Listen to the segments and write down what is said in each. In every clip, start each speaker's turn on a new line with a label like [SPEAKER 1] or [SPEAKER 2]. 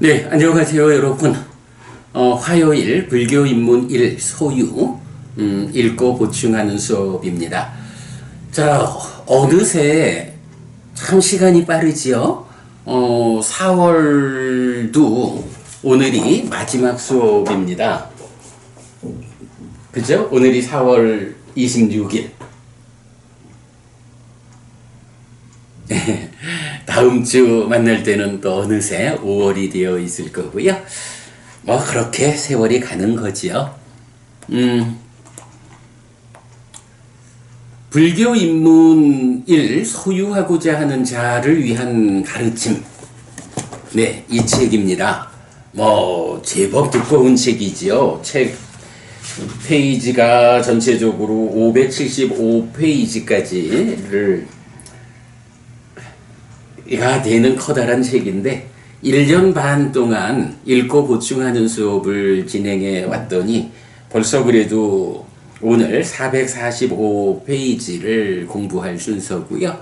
[SPEAKER 1] 네, 안녕하세요, 여러분. 화요일 불교 입문 1 소유, 읽고 보충하는 수업입니다. 자, 어느새 참 시간이 빠르지요? 4월도 오늘이 마지막 수업입니다. 그죠? 오늘이 4월 26일. 다음 주 만날 때는 또 어느새 5월이 되어 있을 거고요. 뭐 그렇게 세월이 가는 거지요. 불교 입문 1 소유하고자 하는 자를 위한 가르침. 네, 이 책입니다. 뭐 제법 두꺼운 책이지요. 책 페이지가 전체적으로 575페이지까지를 가 되는 커다란 책인데 1년 반 동안 읽고 보충하는 수업을 진행해 왔더니 벌써 그래도 오늘 445페이지를 공부할 순서고요.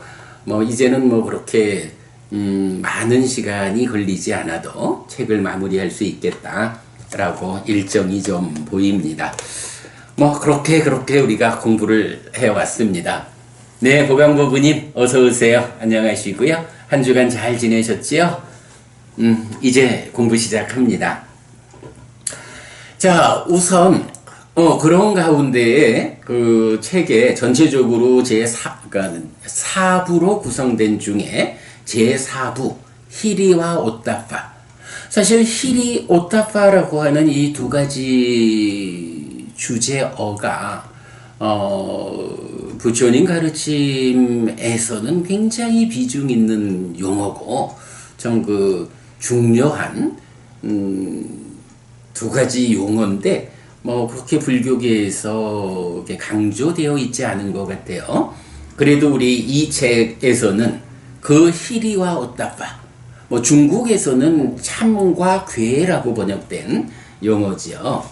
[SPEAKER 1] 뭐 이제는 뭐 그렇게 많은 시간이 걸리지 않아도 책을 마무리할 수 있겠다라고 일정이 좀 보입니다. 뭐 그렇게 우리가 공부를 해왔습니다. 네, 보강보부님 어서 오세요. 안녕하시고요. 한 주간 잘 지내셨지요? 이제 공부 시작합니다. 자, 우선 그런 가운데에 그 책에 전체적으로 그러니까 4부로 구성된 중에 제4부 히리와 오타파. 사실 히리 오타파라고 하는 이 두 가지 주제어가 부처님 가르침에서는 굉장히 비중 있는 용어고 좀 그 중요한 두 가지 용어인데 뭐 그렇게 불교계에서 강조되어 있지 않은 것 같아요. 그래도 우리 이 책에서는 그 히리와 오타파, 뭐 중국에서는 참과 괴라고 번역된 용어지요.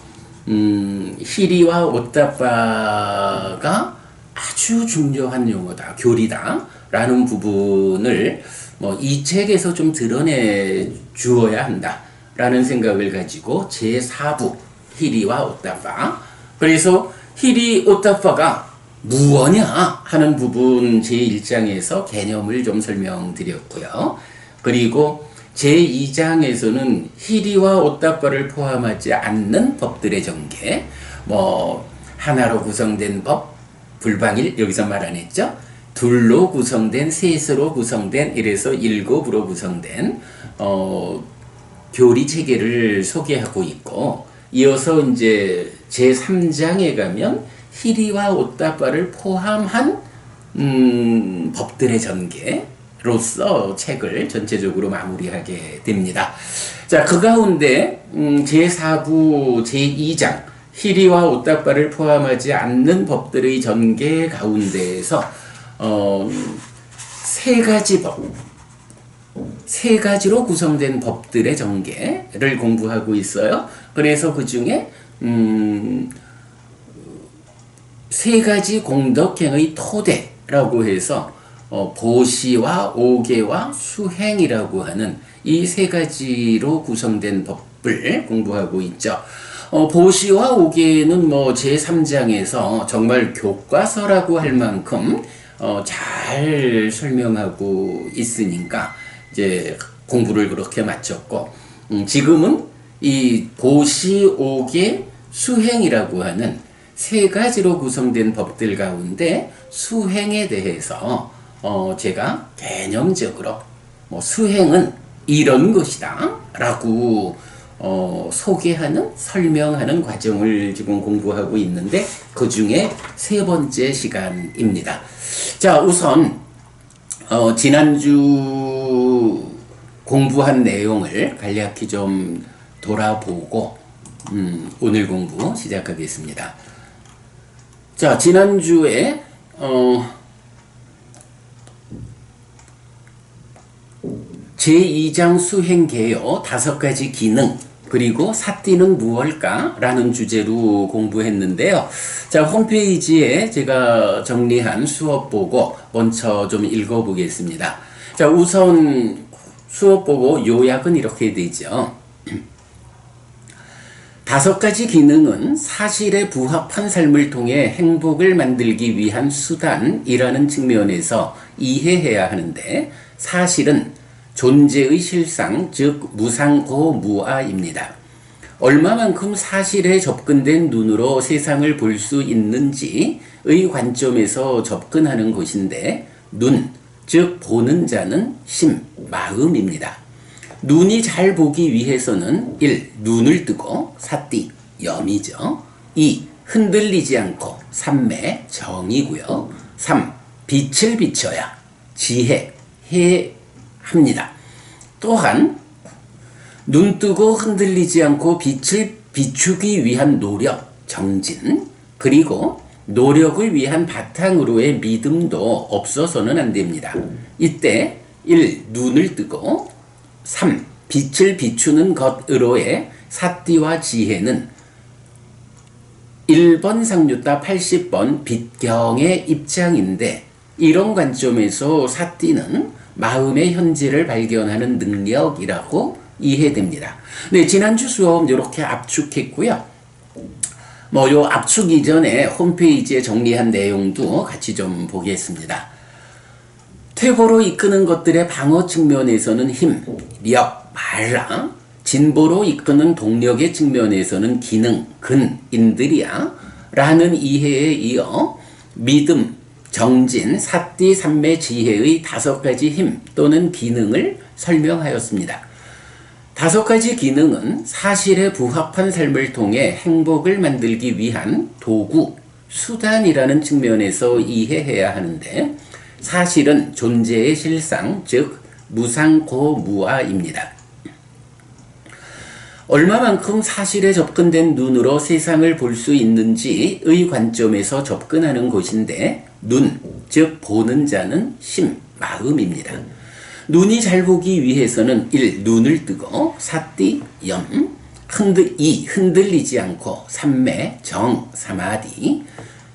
[SPEAKER 1] 히리와 오타파가 아주 중요한 용어다, 교리다 라는 부분을 뭐 이 책에서 좀 드러내 주어야 한다 라는 생각을 가지고 제4부 히리와 오타파, 그래서 히리 오타파가 무엇냐 하는 부분 제1장에서 개념을 좀 설명드렸고요. 그리고 제2장에서는 히리와 오타파를 포함하지 않는 법들의 전개, 뭐 하나로 구성된 법, 불방일 여기서 말 안 했죠? 둘로 구성된, 셋으로 구성된, 이래서 7으로 구성된 교리 체계를 소개하고 있고, 이어서 이제 제3장에 가면 히리와 오타파를 포함한 법들의 전개로서 책을 전체적으로 마무리하게 됩니다. 자, 그 가운데 제4부 제2장 히리와 오타파를 포함하지 않는 법들의 전개 가운데에서 세 가지 법, 세 가지로 구성된 법들의 전개를 공부하고 있어요. 그래서 그 중에 세 가지 공덕행의 토대라고 해서 보시와 오계와 수행이라고 하는 이 세 가지로 구성된 법을 공부하고 있죠. 보시와 오계는 뭐 제3장에서 정말 교과서라고 할 만큼 잘 설명하고 있으니까 이제 공부를 그렇게 마쳤고, 지금은 이 보시, 오계, 수행이라고 하는 세 가지로 구성된 법들 가운데 수행에 대해서 제가 개념적으로 뭐 수행은 이런 것이다 라고 소개하는, 설명하는 과정을 지금 공부하고 있는데 그 중에 세 번째 시간입니다. 자, 우선 지난주 공부한 내용을 간략히 좀 돌아보고 오늘 공부 시작하겠습니다. 자, 지난주에 제2장 수행개요 5가지 기능, 그리고 사띠는 무엇일까? 라는 주제로 공부했는데요. 자, 홈페이지에 제가 정리한 수업 보고 먼저 좀 읽어보겠습니다. 자, 우선 수업 보고 요약은 이렇게 되죠. 5가지 기능은 사실에 부합한 삶을 통해 행복을 만들기 위한 수단이라는 측면에서 이해해야 하는데, 사실은 존재의 실상, 즉 무상고무아입니다. 얼마만큼 사실에 접근된 눈으로 세상을 볼 수 있는지의 관점에서 접근하는 것인데, 눈, 즉 보는 자는 심, 마음입니다. 눈이 잘 보기 위해서는 1. 눈을 뜨고 사띠, 염이죠. 2. 흔들리지 않고 삼매, 정이고요. 3. 빛을 비춰야 지혜, 해합니다. 또한 눈 뜨고 흔들리지 않고 빛을 비추기 위한 노력, 정진, 그리고 노력을 위한 바탕으로의 믿음도 없어서는 안 됩니다. 이때 1. 눈을 뜨고 3. 빛을 비추는 것으로의 사띠와 지혜는 1번 상류따 80번 빛경의 입장인데, 이런 관점에서 사띠는 마음의 현재를 발견하는 능력이라고 이해됩니다. 네, 지난주 수업 이렇게 압축했고요. 요 압축 이전에 홈페이지에 정리한 내용도 같이 좀 보겠습니다. 퇴보로 이끄는 것들의 방어 측면에서는 힘, 력, 말랑, 진보로 이끄는 동력의 측면에서는 기능, 근, 인들이야 라는 이해에 이어 믿음, 정진, 사띠, 삼매, 지혜의 5가지 힘 또는 기능을 설명하였습니다. 5가지 기능은 사실에 부합한 삶을 통해 행복을 만들기 위한 도구, 수단이라는 측면에서 이해해야 하는데, 사실은 존재의 실상, 즉 무상고무아입니다. 얼마만큼 사실에 접근된 눈으로 세상을 볼 수 있는지의 관점에서 접근하는 것인데, 눈, 즉 보는 자는 심, 마음입니다. 눈이 잘 보기 위해서는 1. 눈을 뜨고 사띠, 염, 2. 흔들리지 않고 삼매, 정, 사마디,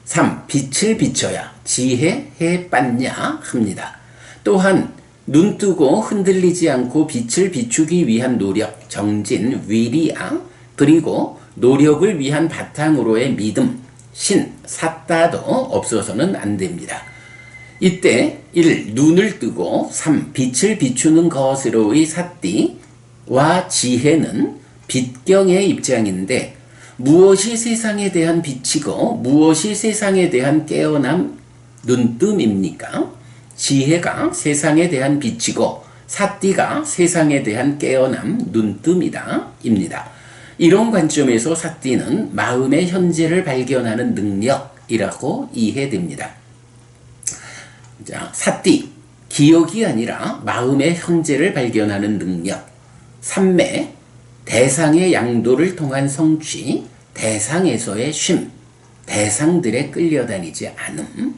[SPEAKER 1] 3. 빛을 비춰야 지혜, 해, 빤냐 합니다. 또한 눈 뜨고 흔들리지 않고 빛을 비추기 위한 노력, 정진, 위리아, 그리고 노력을 위한 바탕으로의 믿음, 신, 사따도 없어서는 안 됩니다. 이때 1. 눈을 뜨고 3. 빛을 비추는 것으로의 사띠와 지혜는 빛경의 입장인데, 무엇이 세상에 대한 빛이고 무엇이 세상에 대한 깨어남, 눈뜸입니까? 지혜가 세상에 대한 빛이고 사띠가 세상에 대한 깨어남, 눈뜸이다 입니다. 이런 관점에서 사띠는 마음의 현재를 발견하는 능력이라고 이해됩니다. 자, 사띠, 기억이 아니라 마음의 현재를 발견하는 능력. 삼매, 대상의 양도를 통한 성취, 대상에서의 쉼, 대상들에 끌려다니지 않음.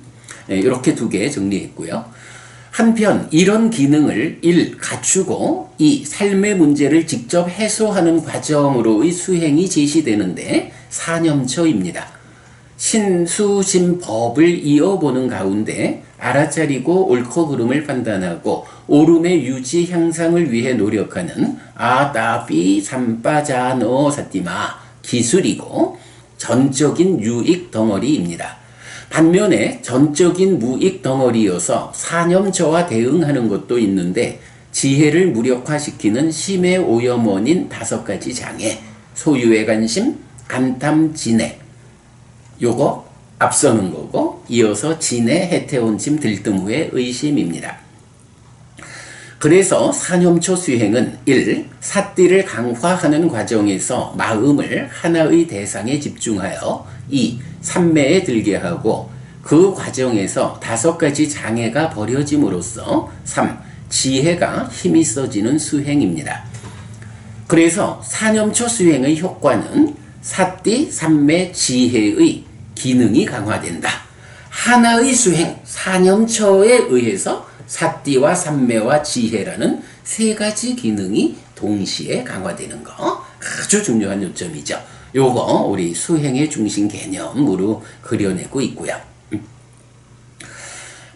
[SPEAKER 1] 이렇게 2개 정리했고요. 한편 이런 기능을 1. 갖추고 2. 삶의 문제를 직접 해소하는 과정으로의 수행이 제시되는데, 사념처입니다. 신수심법을 이어보는 가운데 알아차리고 옳고 그름을 판단하고 옳음의 유지 향상을 위해 노력하는 아따삐 삼빠자노 사띠마 기술이고 전적인 유익 덩어리입니다. 반면에 전적인 무익 덩어리여서 사념처와 대응하는 것도 있는데, 지혜를 무력화시키는 심의 오염원인 5가지 장애, 소유의 관심, 간탐, 진해, 요거 앞서는 거고, 이어서 진해, 해태원심, 들뜸후의 의심입니다. 그래서 사념초 수행은 1. 사띠를 강화하는 과정에서 마음을 하나의 대상에 집중하여 2. 삼매에 들게 하고, 그 과정에서 5가지 장애가 버려짐으로써 3. 지혜가 힘이 써지는 수행입니다. 그래서 사념초 수행의 효과는 사띠, 삼매, 지혜의 기능이 강화된다. 하나의 수행, 사념처에 의해서 사띠와 삼매와 지혜라는 3가지 기능이 동시에 강화되는 거, 아주 중요한 요점이죠. 요거 우리 수행의 중심 개념으로 그려내고 있고요.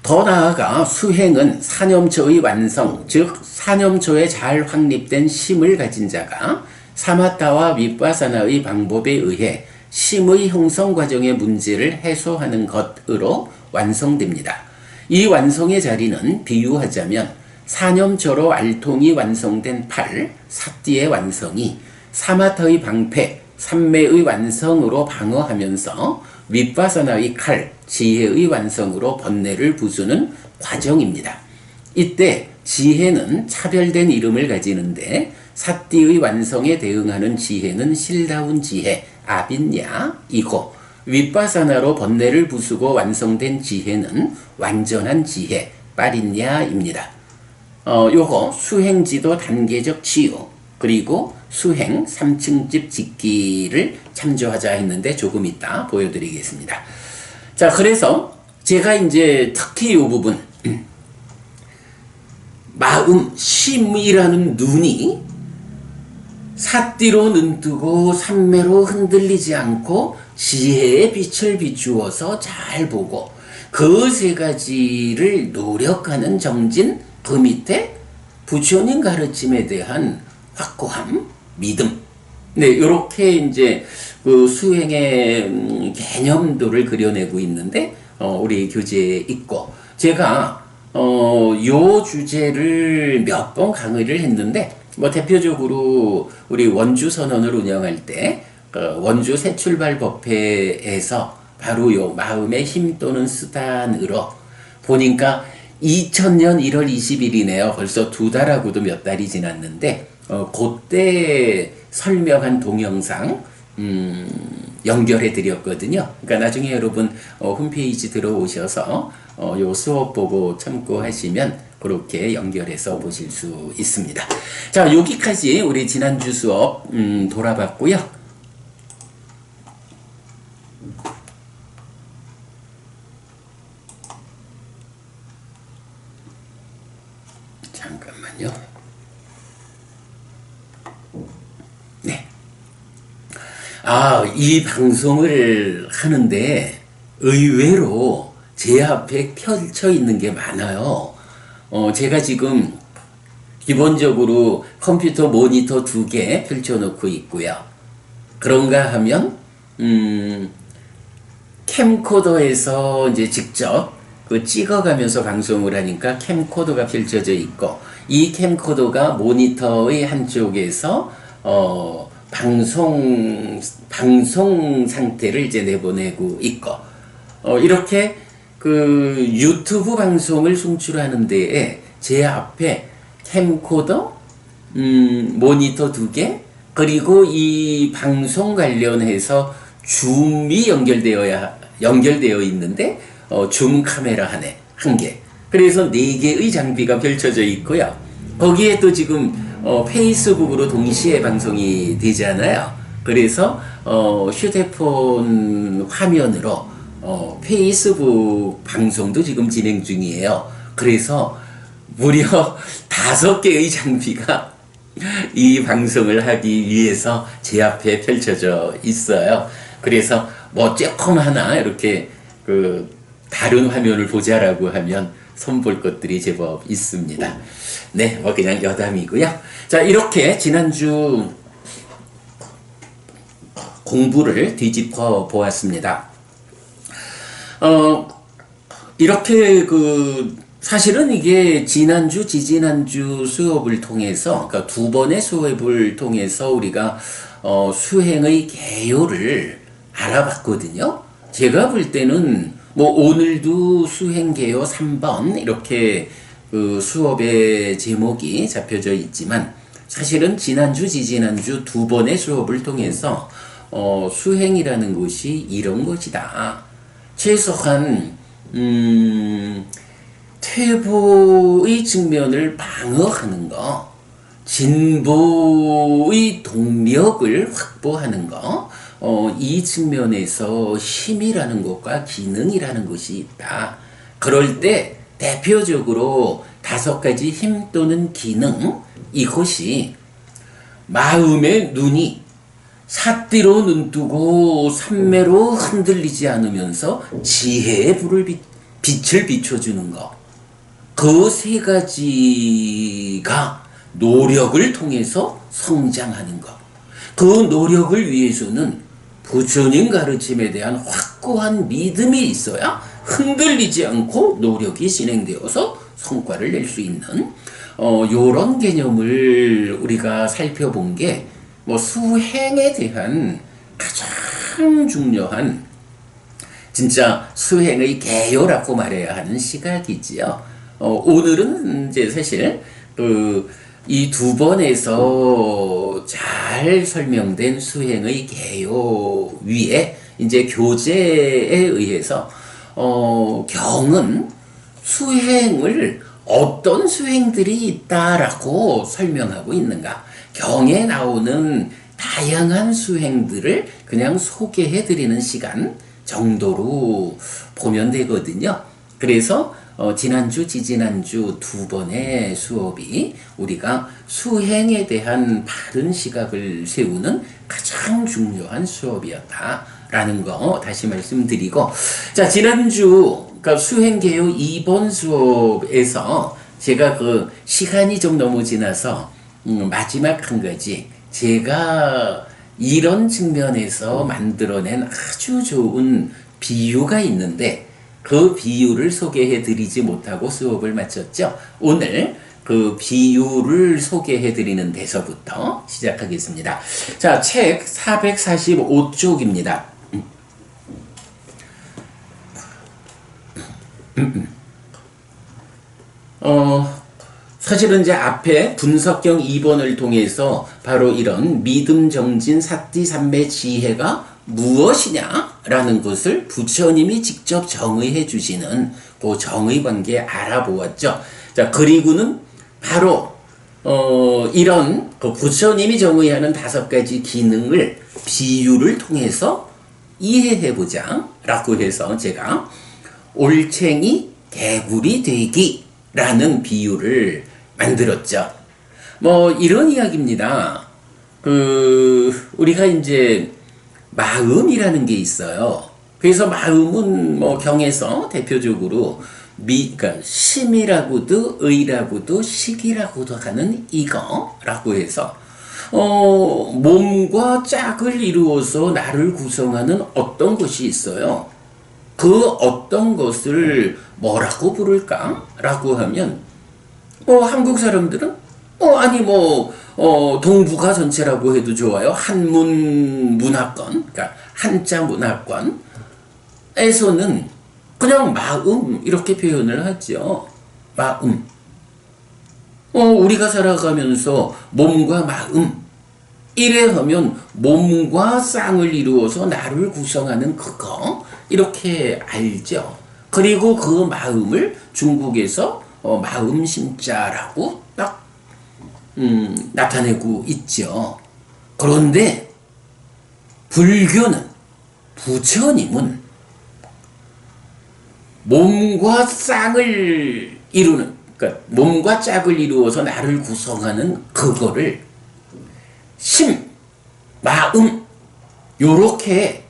[SPEAKER 1] 더 나아가 수행은 사념초의 완성, 즉 사념초에 잘 확립된 심을 가진 자가 사마타와 윗바사나의 방법에 의해 심의 형성 과정의 문제를 해소하는 것으로 완성됩니다. 이 완성의 자리는 비유하자면 사념초로 알통이 완성된 팔, 사띠의 완성이 사마타의 방패, 삼매의 완성으로 방어하면서 윗바사나의 칼, 지혜의 완성으로 번뇌를 부수는 과정입니다. 이때 지혜는 차별된 이름을 가지는데 사띠의 완성에 대응하는 지혜는 실다운 지혜, 아빈야이고 윗바사나로 번뇌를 부수고 완성된 지혜는 완전한 지혜, 빠린야입니다. 요거 수행지도 단계적 치유 그리고 수행 3층집 짓기를 참조하자 했는데 조금 이따 보여드리겠습니다. 자, 그래서 제가 이제 특히 이 부분 마음, 심이라는 눈이 사띠로 눈뜨고 삼매로 흔들리지 않고 지혜의 빛을 비추어서 잘 보고 그 세 가지를 노력하는 정진 그 밑에 부처님 가르침에 대한 확고함, 믿음. 네, 요렇게 이제 그 수행의 개념도를 그려내고 있는데, 우리 교재에 있고, 제가, 요 주제를 몇 번 강의를 했는데, 뭐 대표적으로 우리 원주 선언을 운영할 때, 원주 새출발 법회에서 바로 요 마음의 힘 또는 수단으로 보니까 2000년 1월 20일이네요. 벌써 2달하고도 몇 달이 지났는데, 그때 설명한 동영상, 연결해 드렸거든요. 그러니까 나중에 여러분, 홈페이지 들어오셔서, 요 수업 보고 참고하시면 그렇게 연결해서 보실 수 있습니다. 자, 여기까지 우리 지난주 수업, 돌아봤고요. 잠깐만요. 네. 이 방송을 하는데 의외로 제 앞에 펼쳐 있는 게 많아요. 제가 지금 기본적으로 컴퓨터 모니터 2개 펼쳐놓고 있고요. 그런가 하면, 캠코더에서 이제 직접 그 찍어가면서 방송을 하니까 캠코더가 펼쳐져 있고, 이 캠코더가 모니터의 한쪽에서, 방송 상태를 이제 내보내고 있고, 이렇게 그 유튜브 방송을 송출하는 데에 제 앞에 캠코더, 모니터 2개, 그리고 이 방송 관련해서 줌이 연결되어 있는데, 줌 카메라 한 개. 그래서 4개의 장비가 펼쳐져 있고요. 거기에 또 지금, 페이스북으로 동시에 방송이 되잖아요. 그래서, 휴대폰 화면으로, 페이스북 방송도 지금 진행 중이에요. 그래서 무려 5개의 장비가 이 방송을 하기 위해서 제 앞에 펼쳐져 있어요. 그래서 뭐 조금 하나 이렇게 그 다른 화면을 보자라고 하면 손볼 것들이 제법 있습니다. 네, 뭐 그냥 여담이고요. 자, 이렇게 지난주 공부를 뒤집어 보았습니다. 이렇게 사실은 이게 지난주, 지지난주 수업을 통해서, 그러니까 2번의 수업을 통해서 우리가, 수행의 개요를 알아봤거든요. 제가 볼 때는, 뭐, 오늘도 수행 개요 3번, 이렇게 그 수업의 제목이 잡혀져 있지만, 사실은 지난주, 지지난주 2번의 수업을 통해서, 수행이라는 것이 이런 것이다. 최소한, 퇴보의 측면을 방어하는 거, 진보의 동력을 확보하는 거, 이 측면에서 힘이라는 것과 기능이라는 것이 있다. 그럴 때 대표적으로 5가지 힘 또는 기능, 이것이 마음의 눈이 사띠로 눈뜨고 삼매로 흔들리지 않으면서 지혜의 불을 빛을 비춰주는 거. 그 세 가지가 노력을 통해서 성장하는 것. 그 노력을 위해서는 부처님 가르침에 대한 확고한 믿음이 있어야 흔들리지 않고 노력이 진행되어서 성과를 낼 수 있는 요런 개념을 우리가 살펴본 게 수행에 대한 가장 중요한 진짜 수행의 개요라고 말해야 하는 시각이지요. 오늘은 이제 사실 이 두 번에서 잘 설명된 수행의 개요 위에 이제 교재에 의해서 경은 수행을 어떤 수행들이 있다라고 설명하고 있는가. 경에 나오는 다양한 수행들을 그냥 소개해드리는 시간 정도로 보면 되거든요. 그래서 지난주, 지지난주 두 번의 수업이 우리가 수행에 대한 바른 시각을 세우는 가장 중요한 수업이었다라는 거 다시 말씀드리고, 자, 지난주 그러니까 수행개요 2번 수업에서 제가 그 시간이 좀 너무 지나서 마지막 한 가지 제가 이런 측면에서 만들어낸 아주 좋은 비유가 있는데 그 비유를 소개해 드리지 못하고 수업을 마쳤죠. 오늘 그 비유를 소개해 드리는 데서부터 시작하겠습니다. 자, 책 445쪽입니다. 사실은 이제 앞에 분석경 2번을 통해서 바로 이런 믿음, 정진, 사띠, 삼매, 지혜가 무엇이냐라는 것을 부처님이 직접 정의해 주시는 그 정의 관계 알아보았죠. 자, 그리고는 바로 이런 그 부처님이 정의하는 5가지 기능을 비유를 통해서 이해해 보자라고 해서 제가 올챙이 개구리 되기라는 비유를 만들었죠. 이런 이야기입니다. 우리가 이제 마음이라는 게 있어요. 그래서 마음은 경에서 대표적으로 그러니까 심이라고도 의라고도 식이라고도 하는 이거라고 해서 몸과 짝을 이루어서 나를 구성하는 어떤 것이 있어요. 그 어떤 것을 뭐라고 부를까라고 하면 한국 사람들은 동북아 전체라고 해도 좋아요. 한문 문화권, 그러니까 한자 문화권에서는 그냥 마음 이렇게 표현을 하죠. 마음. 우리가 살아가면서 몸과 마음 이래 하면 몸과 쌍을 이루어서 나를 구성하는 그거 이렇게 알죠. 그리고 그 마음을 중국에서 마음심자라고 딱 나타내고 있죠. 그런데 불교는 부처님은 몸과 쌍을 이루는 그러니까 몸과 짝을 이루어서 나를 구성하는 그거를 심, 마음 요렇게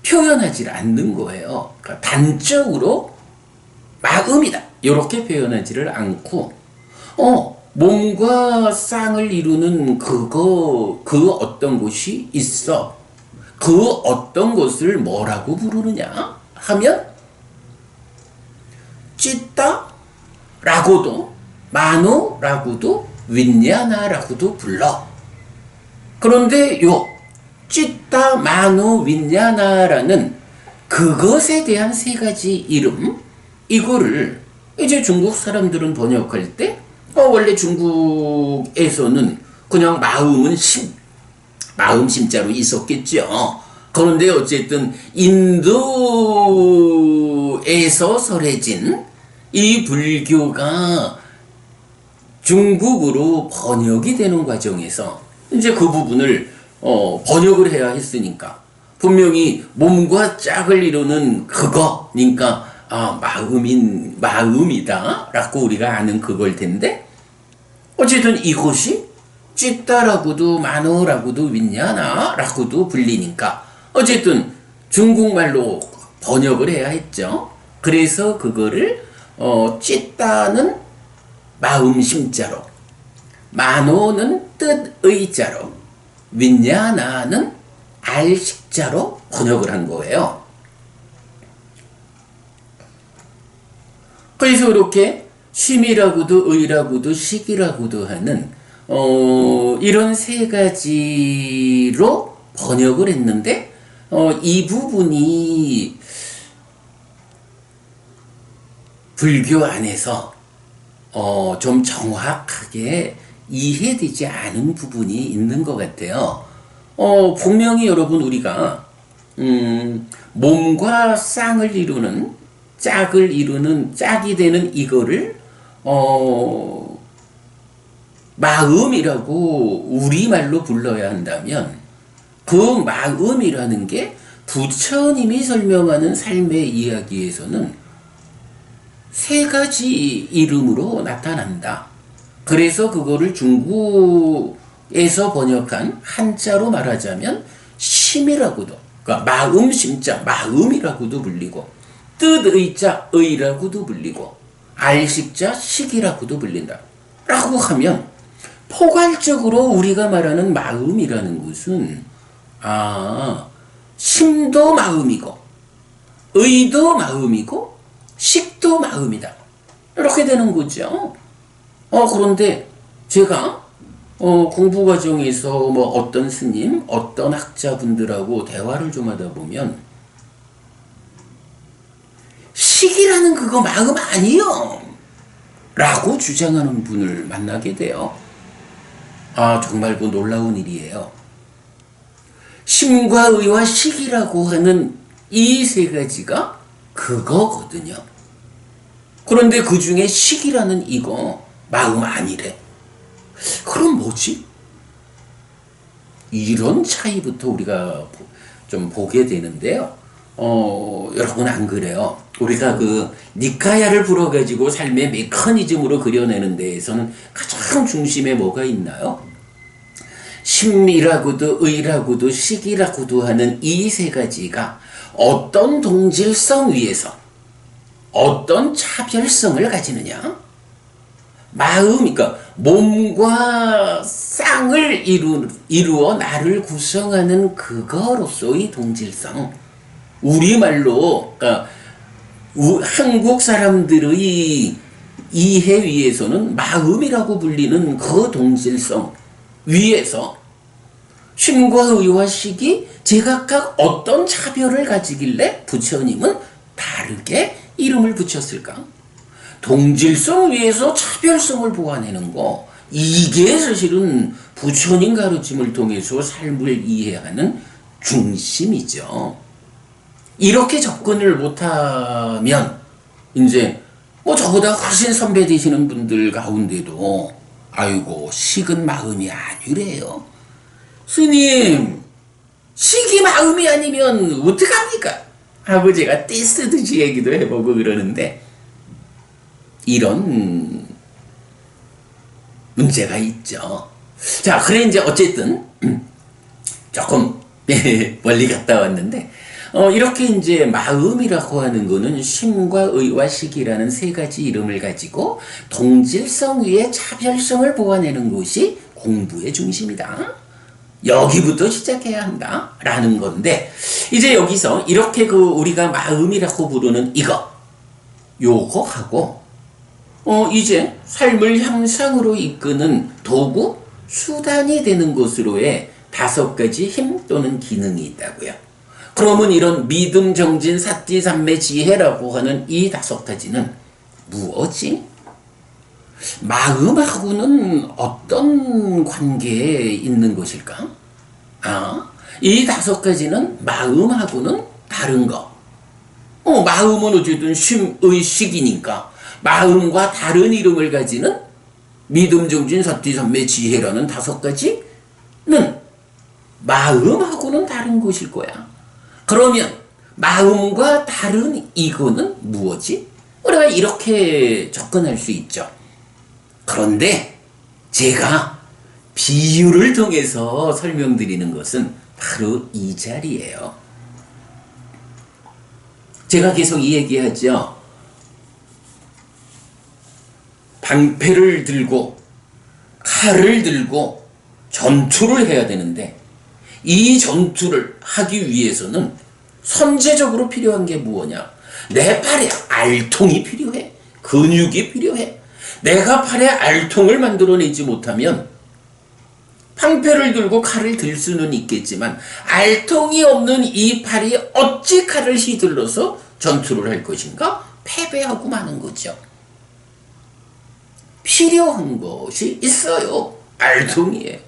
[SPEAKER 1] 표현하지 않는 거예요. 그러니까 단적으로 마음이다 요렇게 표현하지를 않고 몸과 쌍을 이루는 그 어떤 것이 있어. 그 어떤 것을 뭐라고 부르느냐 하면 찌따라고도 마노라고도 윈냐나라고도 불러. 그런데 요 찌따 마노 윈냐나라는 그것에 대한 3가지 이름 이거를 이제 중국 사람들은 번역할 때 원래 중국에서는 그냥 마음은 마음 심자로 있었겠죠. 그런데 어쨌든 인도에서 설해진 이 불교가 중국으로 번역이 되는 과정에서 이제 그 부분을 번역을 해야 했으니까 분명히 몸과 짝을 이루는 그거니까 마음이다 라고 우리가 아는 그걸 텐데 어쨌든 이것이 찌따라고도 마노라고도 윈냐나라고도 불리니까 어쨌든 중국말로 번역을 해야 했죠. 그래서 그거를 찢다는 마음 심자로, 만호는 뜻의 자로, 윈냐나는 알식자로 번역을 한 거예요. 그래서 이렇게 쉼이라고도 의라고도 식이라고도 하는 이런 세 가지로 번역을 했는데 이 부분이 불교 안에서 좀 정확하게 이해되지 않은 부분이 있는 것 같아요. 분명히 여러분 우리가 몸과 쌍을 이루는 짝을 이루는 짝이 되는 이거를 마음이라고 우리말로 불러야 한다면 그 마음이라는 게 부처님이 설명하는 삶의 이야기에서는 세 가지 이름으로 나타난다. 그래서 그거를 중국에서 번역한 한자로 말하자면 심이라고도, 그러니까 마음 심자, 마음이라고도 불리고, 뜻의자, 의라고도 불리고, 알식자, 식이라고도 불린다. 라고 하면 포괄적으로 우리가 말하는 마음이라는 것은 심도 마음이고, 의도 마음이고, 식도 마음이다. 이렇게 되는 거죠. 그런데 제가 공부 과정에서 뭐 어떤 스님, 어떤 학자분들하고 대화를 좀 하다 보면 식이라는 그거 마음 아니요 라고 주장하는 분을 만나게 돼요. 정말 그 놀라운 일이에요. 심과 의와 식이라고 하는 이 세 가지가 그거거든요. 그런데 그 중에 식이라는 이거 마음 아니래. 그럼 뭐지? 이런 차이부터 우리가 좀 보게 되는데요. 여러분 안 그래요? 우리가 그 니카야를 불어가지고 삶의 메커니즘으로 그려내는 데에서는 가장 중심에 뭐가 있나요? 심이라고도 의라고도 식이라고도 하는 이 세 가지가 어떤 동질성 위에서 어떤 차별성을 가지느냐? 그러니까 몸과 쌍을 이루어 나를 구성하는 그거로서의 동질성. 우리말로 그러니까 한국 사람들의 이해 위에서는 마음이라고 불리는 그 동질성 위에서 심과 의와 식이 제각각 어떤 차별을 가지길래 부처님은 다르게 이름을 붙였을까? 동질성 위에서 차별성을 보완하는 거, 이게 사실은 부처님 가르침을 통해서 삶을 이해하는 중심이죠. 이렇게 접근을 못하면 이제 뭐 저보다 훨씬 선배 되시는 분들 가운데도 아이고 식은 마음이 아니래요. 스님, 식이 마음이 아니면 어떡합니까? 하고 제가 떼쓰듯이 얘기도 해보고 그러는데 이런 문제가 있죠. 자, 그래 이제 어쨌든 조금 멀리 갔다 왔는데 이렇게 이제 마음이라고 하는 거는 심과 의와 식이라는 세 가지 이름을 가지고 동질성 위에 차별성을 보완하는 것이 공부의 중심이다. 여기부터 시작해야 한다라는 건데 이제 여기서 이렇게 그 우리가 마음이라고 부르는 요거하고 이제 삶을 향상으로 이끄는 도구, 수단이 되는 것으로의 5가지 힘 또는 기능이 있다고요. 그러면 이런 믿음, 정진, 사티, 삼매, 지혜라고 하는 이 5가지는 무엇이? 마음하고는 어떤 관계에 있는 것일까? 이 5가지는 마음하고는 다른 거. 마음은 어쨌든 심의식이니까 마음과 다른 이름을 가지는 믿음, 정진, 사티, 삼매, 지혜라는 5가지는 마음하고는 다른 것일 거야. 그러면 마음과 다른 이거는 무엇이? 우리가 이렇게 접근할 수 있죠. 그런데 제가 비유를 통해서 설명드리는 것은 바로 이 자리예요. 제가 계속 이 얘기하죠. 방패를 들고 칼을 들고 전투를 해야 되는데 이 전투를 하기 위해서는 선제적으로 필요한 게 무엇이냐? 내 팔에 알통이 필요해. 근육이 필요해. 내가 팔에 알통을 만들어내지 못하면 방패를 들고 칼을 들 수는 있겠지만 알통이 없는 이 팔이 어찌 칼을 휘둘러서 전투를 할 것인가? 패배하고 마는 거죠. 필요한 것이 있어요. 알통이에요.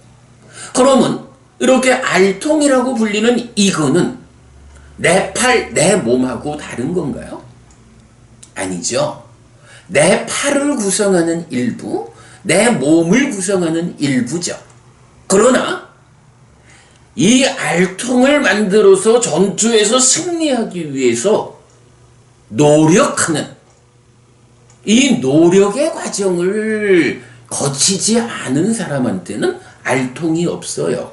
[SPEAKER 1] 그러면 이렇게 알통이라고 불리는 이거는 내 팔, 내 몸하고 다른 건가요? 아니죠. 내 팔을 구성하는 일부, 내 몸을 구성하는 일부죠. 그러나 이 알통을 만들어서 전투에서 승리하기 위해서 노력하는 이 노력의 과정을 거치지 않은 사람한테는 알통이 없어요.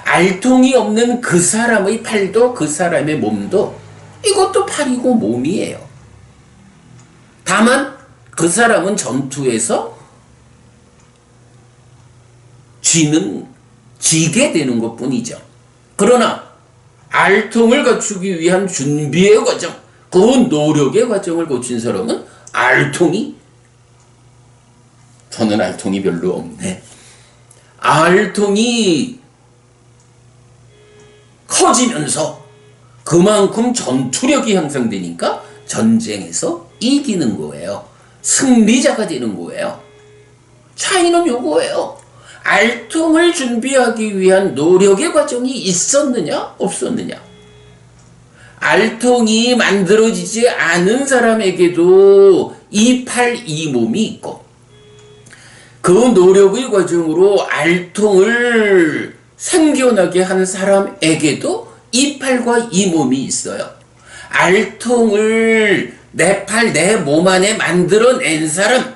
[SPEAKER 1] 알통이 없는 그 사람의 팔도 그 사람의 몸도 이것도 팔이고 몸이에요. 다만 그 사람은 전투에서 지게 되는 것 뿐이죠. 그러나 알통을 갖추기 위한 준비의 과정, 그 노력의 과정을 거친 사람은 저는 알통이 별로 없네. 알통이 커지면서 그만큼 전투력이 향상되니까 전쟁에서 이기는 거예요. 승리자가 되는 거예요. 차이는 요거예요. 알통을 준비하기 위한 노력의 과정이 있었느냐 없었느냐. 알통이 만들어지지 않은 사람에게도 이 팔, 이 몸이 있고 그 노력의 과정으로 알통을 생겨나게 한 사람에게도 이 팔과 이 몸이 있어요. 알통을 내 팔, 내 몸 안에 만들어낸 사람은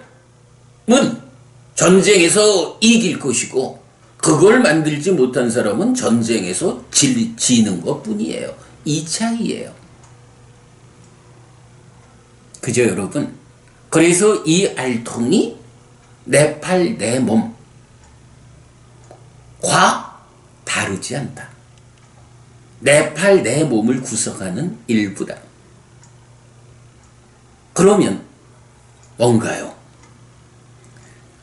[SPEAKER 1] 전쟁에서 이길 것이고 그걸 만들지 못한 사람은 전쟁에서 지는 것 뿐이에요. 이 차이예요. 그죠, 여러분? 그래서 이 알통이 내 팔, 내 몸과 다르지 않다. 내 팔, 내 몸을 구성하는 일부다. 그러면 뭔가요?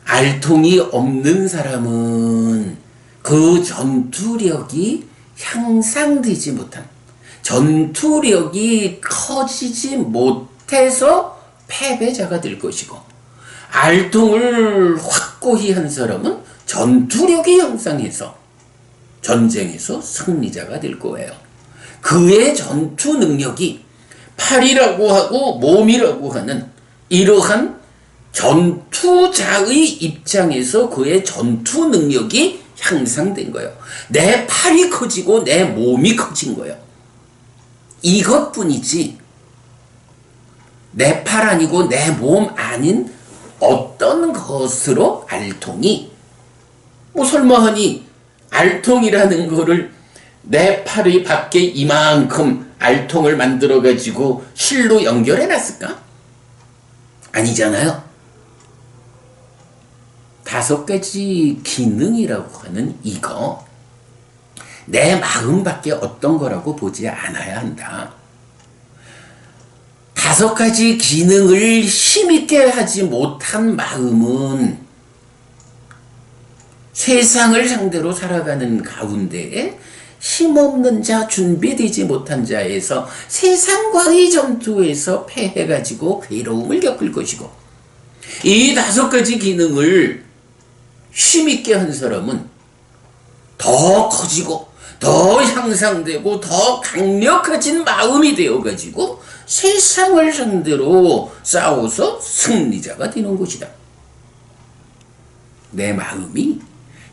[SPEAKER 1] 알통이 없는 사람은 그 전투력이 향상되지 못한, 전투력이 커지지 못해서 패배자가 될 것이고, 알통을 확고히 한 사람은 전투력이 향상해서 전쟁에서 승리자가 될 거예요. 그의 전투 능력이 팔이라고 하고 몸이라고 하는 이러한 전투자의 입장에서 그의 전투 능력이 향상된 거예요. 내 팔이 커지고 내 몸이 커진 거예요. 이것뿐이지 내 팔 아니고 내 몸 아닌 어떤 것으로 알통이 설마하니 알통이라는 거를 내 팔의 밖에 이만큼 알통을 만들어 가지고 실로 연결해 놨을까? 아니잖아요. 5가지 기능이라고 하는 이거 내 마음밖에 어떤 거라고 보지 않아야 한다. 5가지 기능을 힘있게 하지 못한 마음은 세상을 상대로 살아가는 가운데에 힘없는 자, 준비되지 못한 자에서 세상과의 전투에서 패해가지고 괴로움을 겪을 것이고, 이 5가지 기능을 힘있게 한 사람은 더 커지고 더 향상되고 더 강력해진 마음이 되어가지고 세상을 상대로 싸워서 승리자가 되는 것이다. 내 마음이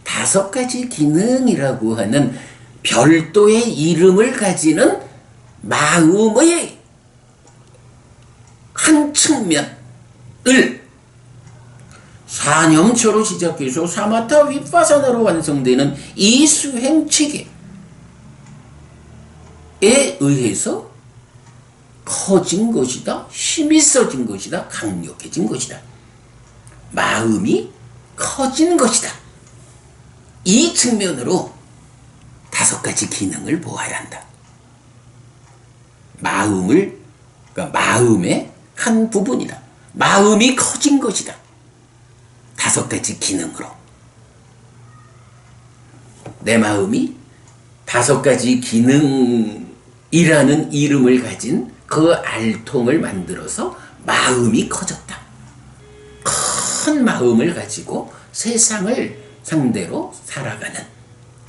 [SPEAKER 1] 5가지 기능이라고 하는 별도의 이름을 가지는 마음의 한 측면을 사념처로 시작해서 사마타 윗파사나로 완성되는 이 수행체계에 의해서 커진 것이다. 힘이 있어진 것이다. 강력해진 것이다. 마음이 커진 것이다. 이 측면으로 5가지 기능을 보아야 한다. 그러니까 마음의 한 부분이다. 마음이 커진 것이다. 5가지 기능으로. 내 마음이 5가지 기능이라는 이름을 가진 그 알통을 만들어서 마음이 커졌다. 큰 마음을 가지고 세상을 상대로 살아가는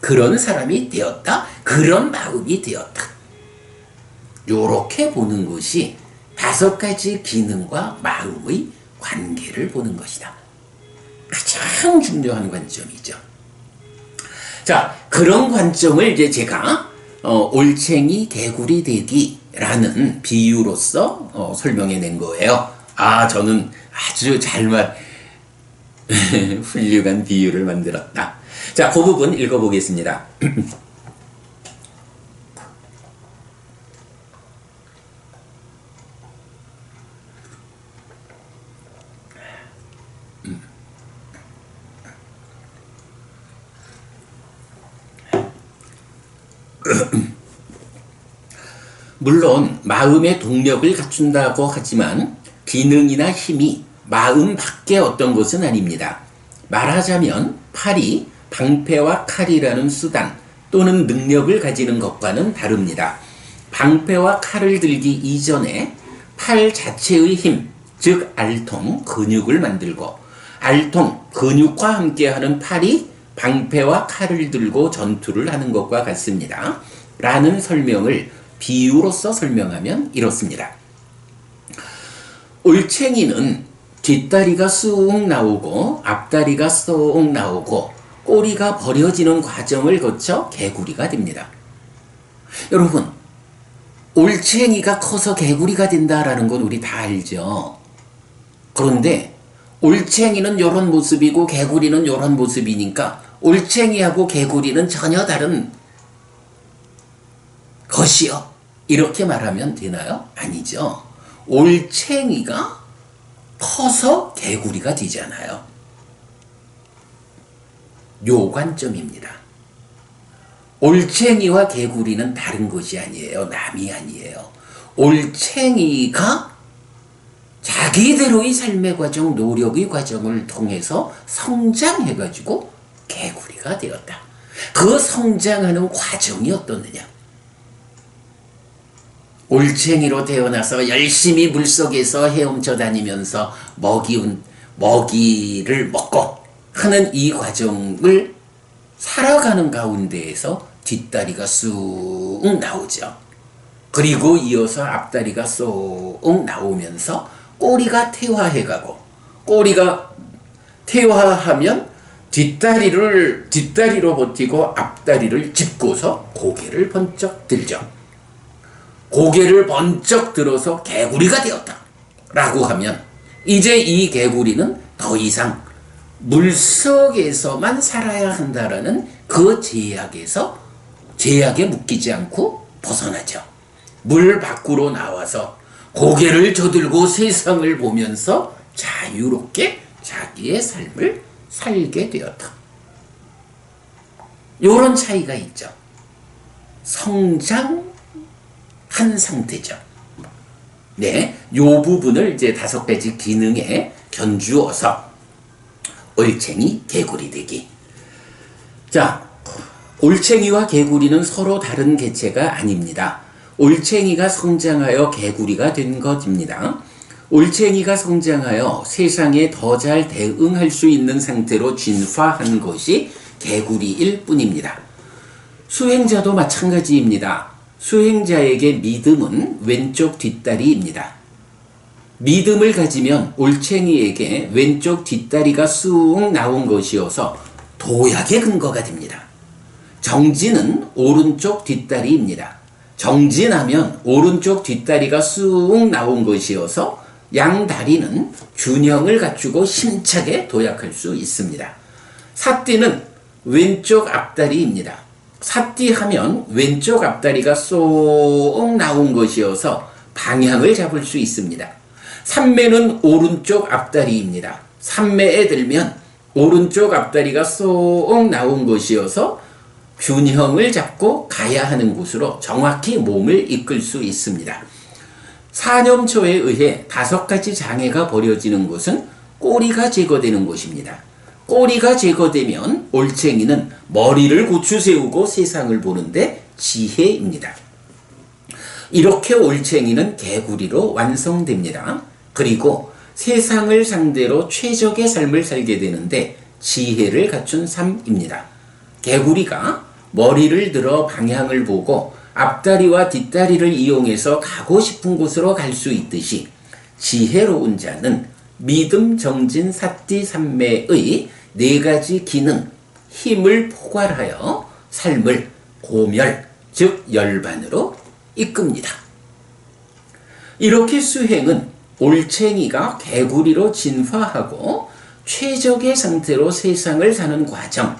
[SPEAKER 1] 그런 사람이 되었다. 그런 마음이 되었다. 요렇게 보는 것이 5가지 기능과 마음의 관계를 보는 것이다. 가장 중요한 관점이죠. 자, 그런 관점을 이제 제가 올챙이 개구리 되기라는 비유로서 설명해 낸 거예요. 저는 아주 훌륭한 비유를 만들었다. 자, 그 부분 읽어보겠습니다. 물론 마음의 동력을 갖춘다고 하지만 기능이나 힘이 마음 밖에 어떤 것은 아닙니다. 말하자면 팔이 방패와 칼이라는 수단 또는 능력을 가지는 것과는 다릅니다. 방패와 칼을 들기 이전에 팔 자체의 힘, 즉 알통, 근육을 만들고 알통, 근육과 함께하는 팔이 방패와 칼을 들고 전투를 하는 것과 같습니다. 라는 설명을 비유로서 설명하면 이렇습니다. 올챙이는 뒷다리가 쑥 나오고 앞다리가 쏙 나오고 꼬리가 버려지는 과정을 거쳐 개구리가 됩니다. 여러분, 올챙이가 커서 개구리가 된다라는 건 우리 다 알죠. 그런데 올챙이는 이런 모습이고 개구리는 이런 모습이니까 올챙이하고 개구리는 전혀 다른 것이요. 이렇게 말하면 되나요? 아니죠. 올챙이가 커서 개구리가 되잖아요. 요 관점입니다. 올챙이와 개구리는 다른 것이 아니에요. 남이 아니에요. 올챙이가 자기대로의 삶의 과정, 노력의 과정을 통해서 성장해가지고 개구리가 되었다. 그 성장하는 과정이 어떻느냐? 올챙이로 태어나서 열심히 물속에서 헤엄쳐 다니면서 먹이를 먹고 하는 이 과정을 살아가는 가운데에서 뒷다리가 쑥 나오죠. 그리고 이어서 앞다리가 쏙 나오면서 꼬리가 퇴화해가고, 꼬리가 퇴화하면 뒷다리로 버티고 앞다리를 짚고서 고개를 번쩍 들죠. 고개를 번쩍 들어서 개구리가 되었다 라고 하면 이제 이 개구리는 더 이상 물속에서만 살아야 한다라는 그 제약에 묶이지 않고 벗어나죠. 물 밖으로 나와서 고개를 저들고 세상을 보면서 자유롭게 자기의 삶을 살게 되었다. 이런 차이가 있죠. 성장한 상태죠. 네, 요 부분을 이제 5가지 기능에 견주어서 올챙이, 개구리 되기. 자, 올챙이와 개구리는 서로 다른 개체가 아닙니다. 올챙이가 성장하여 개구리가 된 것입니다. 올챙이가 성장하여 세상에 더 잘 대응할 수 있는 상태로 진화한 것이 개구리일 뿐입니다. 수행자도 마찬가지입니다. 수행자에게 믿음은 왼쪽 뒷다리입니다. 믿음을 가지면 올챙이에게 왼쪽 뒷다리가 쑥 나온 것이어서 도약의 근거가 됩니다. 정진은 오른쪽 뒷다리입니다. 정진하면 오른쪽 뒷다리가 쑥 나온 것이어서 양 다리는 균형을 갖추고 힘차게 도약할 수 있습니다. 삿띠는 왼쪽 앞다리입니다. 삿띠하면 왼쪽 앞다리가 쏙 나온 것이어서 방향을 잡을 수 있습니다. 삼매는 오른쪽 앞다리입니다. 삼매에 들면 오른쪽 앞다리가 쏙 나온 것이어서 균형을 잡고 가야 하는 곳으로 정확히 몸을 이끌 수 있습니다. 사념초에 의해 5가지 장애가 버려지는 것은 꼬리가 제거되는 것입니다. 꼬리가 제거되면 올챙이는 머리를 고추 세우고 세상을 보는데 지혜입니다. 이렇게 올챙이는 개구리로 완성됩니다. 그리고 세상을 상대로 최적의 삶을 살게 되는데 지혜를 갖춘 삶입니다. 개구리가 머리를 들어 방향을 보고 앞다리와 뒷다리를 이용해서 가고 싶은 곳으로 갈 수 있듯이 지혜로운 자는 믿음, 정진, 사띠, 삼매의 4가지 기능, 힘을 포괄하여 삶을 고멸, 즉 열반으로 이끕니다. 이렇게 수행은 올챙이가 개구리로 진화하고 최적의 상태로 세상을 사는 과정,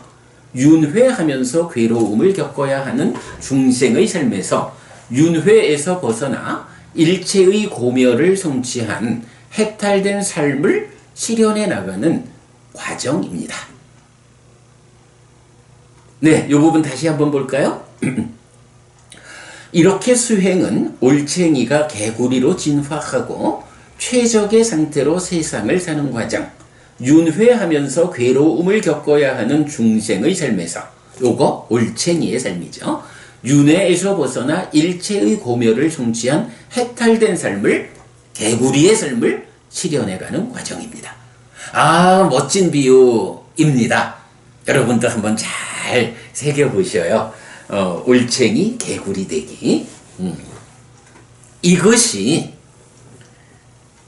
[SPEAKER 1] 윤회하면서 괴로움을 겪어야 하는 중생의 삶에서 윤회에서 벗어나 일체의 고멸을 성취한 해탈된 삶을 실현해 나가는 과정입니다. 네, 이 부분 다시 한번 볼까요? 이렇게 수행은 올챙이가 개구리로 진화하고 최적의 상태로 세상을 사는 과정, 윤회하면서 괴로움을 겪어야 하는 중생의 삶에서, 요거 올챙이의 삶이죠. 윤회에서 벗어나 일체의 고멸을 성취한 해탈된 삶을, 개구리의 삶을 실현해가는 과정입니다. 아, 멋진 비유입니다. 여러분도 한번 잘 새겨보셔요. 올챙이 개구리 되기. 이것이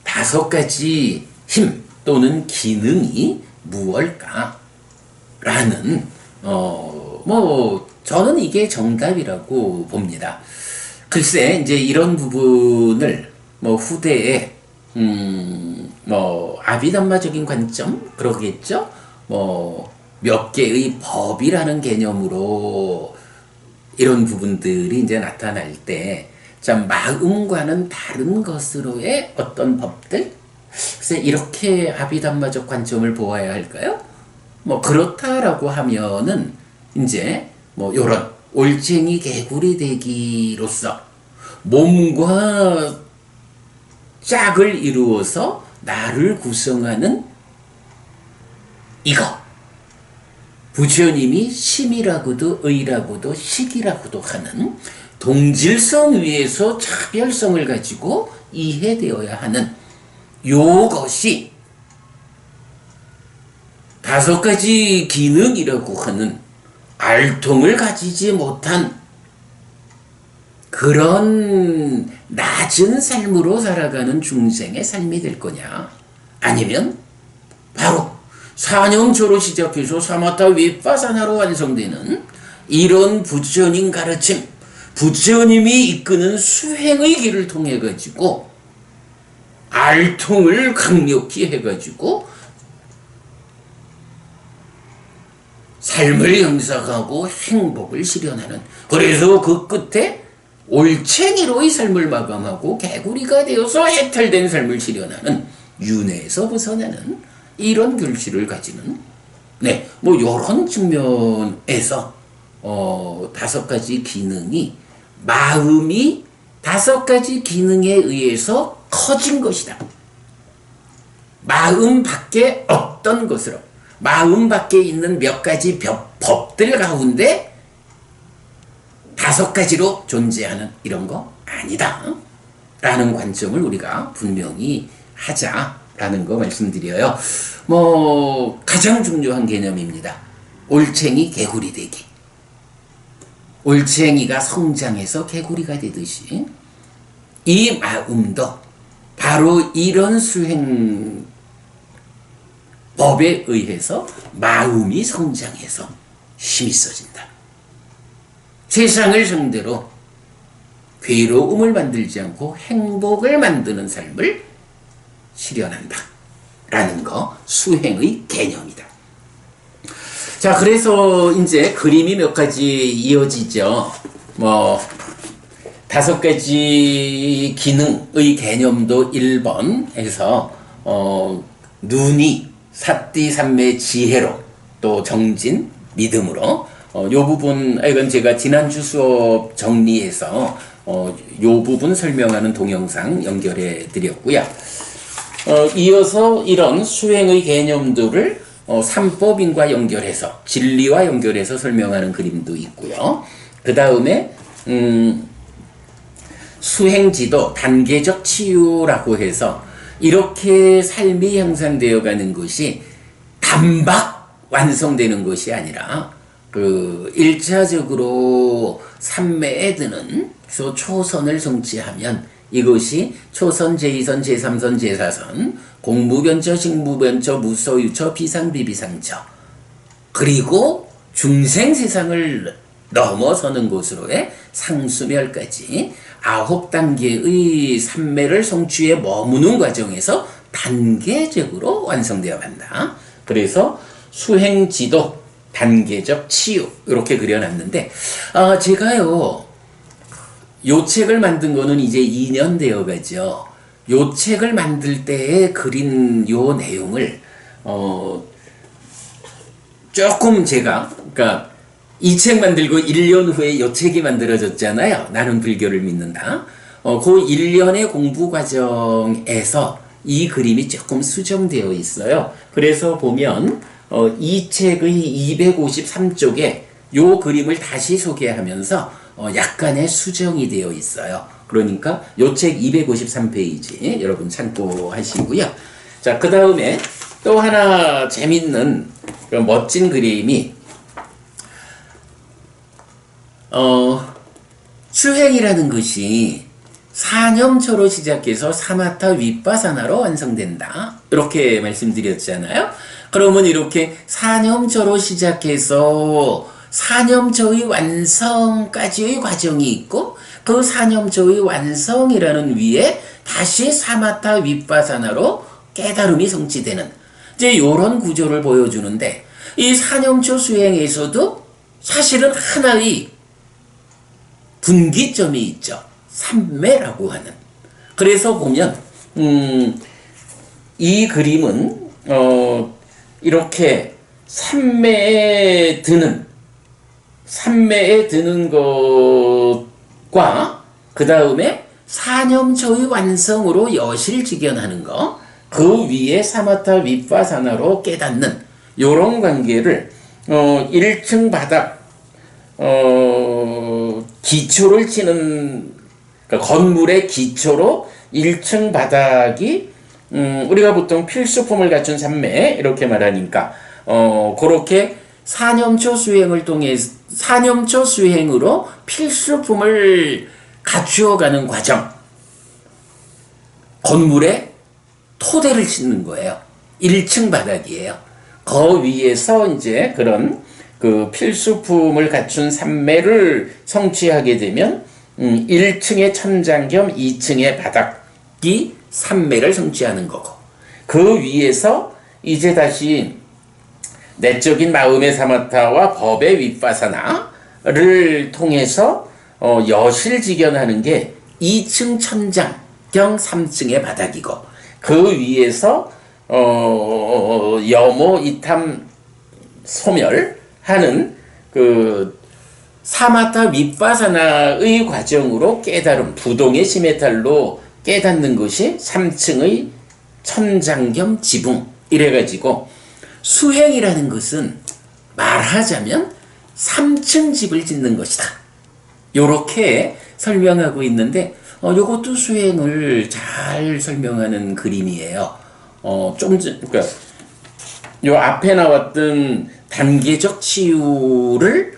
[SPEAKER 1] 5가지 힘 또는 기능이 무엇일까? 라는 저는 이게 정답이라고 봅니다. 글쎄 이제 이런 부분을 후대에 아비담마적인 관점 그러겠죠? 몇 개의 법이라는 개념으로 이런 부분들이 이제 나타날 때 참 마음과는 다른 것으로의 어떤 법들? 글쎄 이렇게 아비담마적 관점을 보아야 할까요? 그렇다라고 하면은 이제 요런 올챙이 개구리 되기로서 몸과 짝을 이루어서 나를 구성하는 이거, 부처님이 심이라고도 의라고도 식이라고도 하는 동질성 위에서 차별성을 가지고 이해되어야 하는 요것이 5가지 기능이라고 하는 알통을 가지지 못한 그런 낮은 삶으로 살아가는 중생의 삶이 될 거냐, 아니면 바로 사념초로 시작해서 사마타 윗바사나로 완성되는 이런 부처님 가르침, 부처님이 이끄는 수행의 길을 통해 가지고 알통을 강력히 해가지고 삶을 영상하고 행복을 실현하는, 그래서 그 끝에 올챙이로의 삶을 마감하고 개구리가 되어서 해탈된 삶을 실현하는, 윤회에서 벗어나는 이런 결실을 가지는, 이런 측면에서 5가지 기능이, 마음이 5가지 기능에 의해서 커진 것이다. 마음 밖에 없던 것으로, 마음 밖에 있는 몇 가지 법들 가운데 5가지로 존재하는 이런 거 아니다 라는 관점을 우리가 분명히 하자라는 거 말씀드려요. 가장 중요한 개념입니다. 올챙이 개구리 되기. 올챙이가 성장해서 개구리가 되듯이 이 마음도 바로 이런 수행 법에 의해서 마음이 성장해서 힘이 있어진다. 세상을 상대로 괴로움을 만들지 않고 행복을 만드는 삶을 실현한다 라는 거, 수행의 개념이다. 자, 그래서 이제 그림이 몇 가지 이어지죠. 5가지 기능의 개념도 1번에서 눈이 사띠 삼매 지혜로 또 정진 믿음으로 요 부분 이건 제가 지난주 수업 정리해서 요 부분 설명하는 동영상 연결해 드렸고요. 이어서 이런 수행의 개념들을 삼법인과 연결해서 진리와 연결해서 설명하는 그림도 있고요. 그 다음에 수행지도 단계적 치유라고 해서 이렇게 삶이 형성되어 가는 것이 단박 완성되는 것이 아니라 그 1차적으로 삼매에 드는 그래서 초선을 성취하면 이것이 초선, 제2선, 제3선, 제4선, 공무변처, 식무변처, 무소유처, 비상비비상처 그리고 중생 세상을 넘어서는 곳으로의 상수멸까지 9단계의 삼매를 성취에 머무는 과정에서 단계적으로 완성되어 간다. 그래서 수행지도, 단계적 치유 이렇게 그려놨는데 제가요 요 책을 만든 거는 이제 2년 되어 가죠. 요 책을 만들 때에 그린 요 내용을 조금 제가 그러니까 이 책 만들고 1년 후에 요 책이 만들어졌잖아요. 나는 불교를 믿는다. 그 1년의 공부 과정에서 이 그림이 조금 수정되어 있어요. 그래서 보면 이 책의 253쪽에 요 그림을 다시 소개하면서 약간의 수정이 되어 있어요. 그러니까 요 책 253페이지 여러분 참고하시고요. 자, 그 다음에 또 하나 재밌는 멋진 그림이 수행이라는 것이 사념초로 시작해서 사마타 윗바사나로 완성된다. 이렇게 말씀드렸잖아요. 그러면 이렇게 사념초로 시작해서 사념초의 완성까지의 과정이 있고 그 사념초의 완성이라는 위에 다시 사마타 윗바사나로 깨달음이 성취되는 이제 이런 구조를 보여주는데 이 사념초 수행에서도 사실은 하나의 분기점이 있죠. 삼매라고 하는. 그래서 보면 이 그림은 이렇게 삼매에 드는 것과 그 다음에 사념초의 완성으로 여실직연하는 것, 그 위에 사마타 윗바사나로 깨닫는 요런 관계를 1층 바닥 기초를 치는 그러니까 건물의 기초로 1층 바닥이 우리가 보통 필수품을 갖춘 삼매 이렇게 말하니까 그렇게 사념초 수행을 통해 사념초 수행으로 필수품을 갖추어가는 과정 건물에 토대를 짓는 거예요. 1층 바닥이에요. 그 위에서 이제 그런 그 필수품을 갖춘 삼매를 성취하게 되면 1층의 천장 겸 2층의 바닥이 삼매를 성취하는 거고 그 위에서 이제 다시 내적인 마음의 사마타와 법의 윗바사나를 통해서 여실직연하는 게 2층 천장 겸 3층의 바닥이고 그 위에서 여모 이탐 소멸하는 그 사마타 윗바사나의 과정으로 깨달음 부동의 시메탈로 깨닫는 것이 3층의 천장 겸 지붕 이래가지고 수행이라는 것은 말하자면 3층 집을 짓는 것이다. 요렇게 설명하고 있는데 요것도 수행을 잘 설명하는 그림이에요. 그러니까 요 앞에 나왔던 단계적 치유를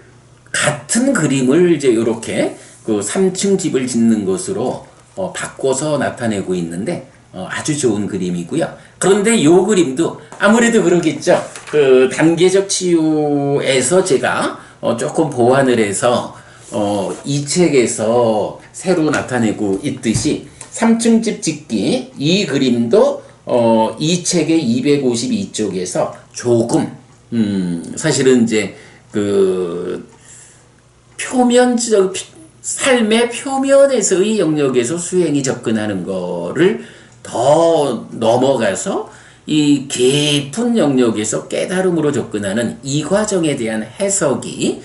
[SPEAKER 1] 같은 그림을 이제 요렇게 그 3층 집을 짓는 것으로 바꿔서 나타내고 있는데 아주 좋은 그림이고요. 그런데 요 그림도 아무래도 그러겠죠. 그 단계적 치유에서 제가 조금 보완을 해서 이 책에서 새로 나타내고 있듯이 3층 집 짓기 이 그림도 이 책의 252쪽에서 조금 사실은 이제 그 삶의 표면에서의 영역에서 수행이 접근하는 거를 더 넘어가서 이 깊은 영역에서 깨달음으로 접근하는 이 과정에 대한 해석이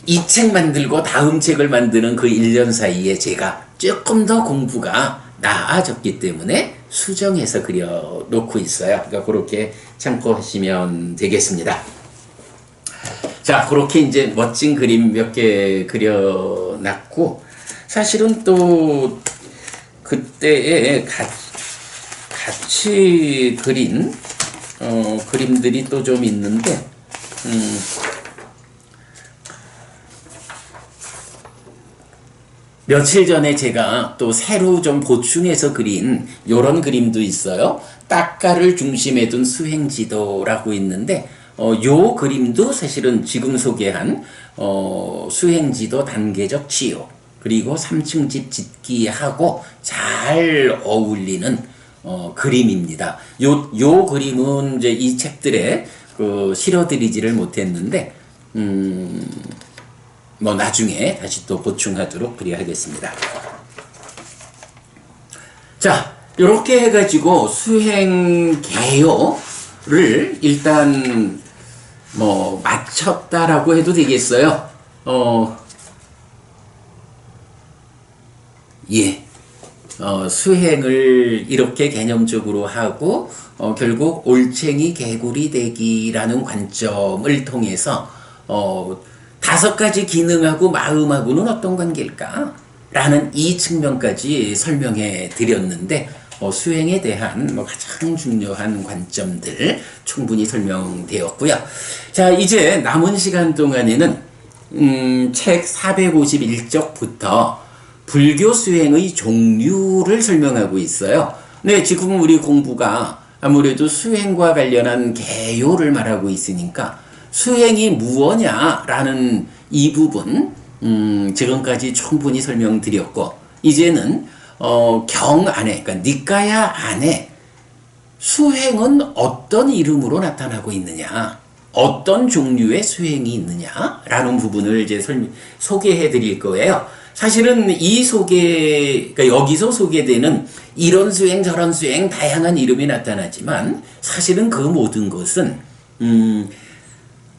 [SPEAKER 1] 이 책 만들고 다음 책을 만드는 그 1년 사이에 제가 조금 더 공부가 나아졌기 때문에 수정해서 그려놓고 있어요. 그러니까 그렇게 참고하시면 되겠습니다. 자, 그렇게 이제 멋진 그림 몇 개 그려놨고, 사실은 또 그때에 같이 그린 그림들이 또 좀 있는데, 며칠 전에 제가 또 새로 좀 보충해서 그린 요런 그림도 있어요. 딱가를 중심에 둔 수행지도라고 있는데, 요 그림도 사실은 지금 소개한 수행지도 단계적 치유, 그리고 3층 집 짓기하고 잘 어울리는 그림입니다. 요 그림은 이제 이 책들에 실어드리지를 못했는데, 뭐 나중에 다시 또 보충하도록 그리하겠습니다. 자, 이렇게 해가지고 수행 개요를 일단 뭐 마쳤다라고 해도 되겠어요. 수행을 이렇게 개념적으로 하고 결국 올챙이 개구리 되기라는 관점을 통해서 5가지 기능하고 마음하고는 어떤 관계일까? 라는 이 측면까지 설명해 드렸는데, 수행에 대한 가장 중요한 관점들 충분히 설명되었고요. 자, 이제 남은 시간 동안에는 책 451쪽부터 불교 수행의 종류를 설명하고 있어요. 네, 지금 우리 공부가 아무래도 수행과 관련한 개요를 말하고 있으니까 수행이 무엇냐라는 이 부분 지금까지 충분히 설명드렸고, 이제는 경 안에, 그러니까 니까야 안에 수행은 어떤 이름으로 나타나고 있느냐, 어떤 종류의 수행이 있느냐라는 부분을 이제 소개해 드릴 거예요. 사실은 그러니까 여기서 소개되는 이런 수행 저런 수행 다양한 이름이 나타나지만, 사실은 그 모든 것은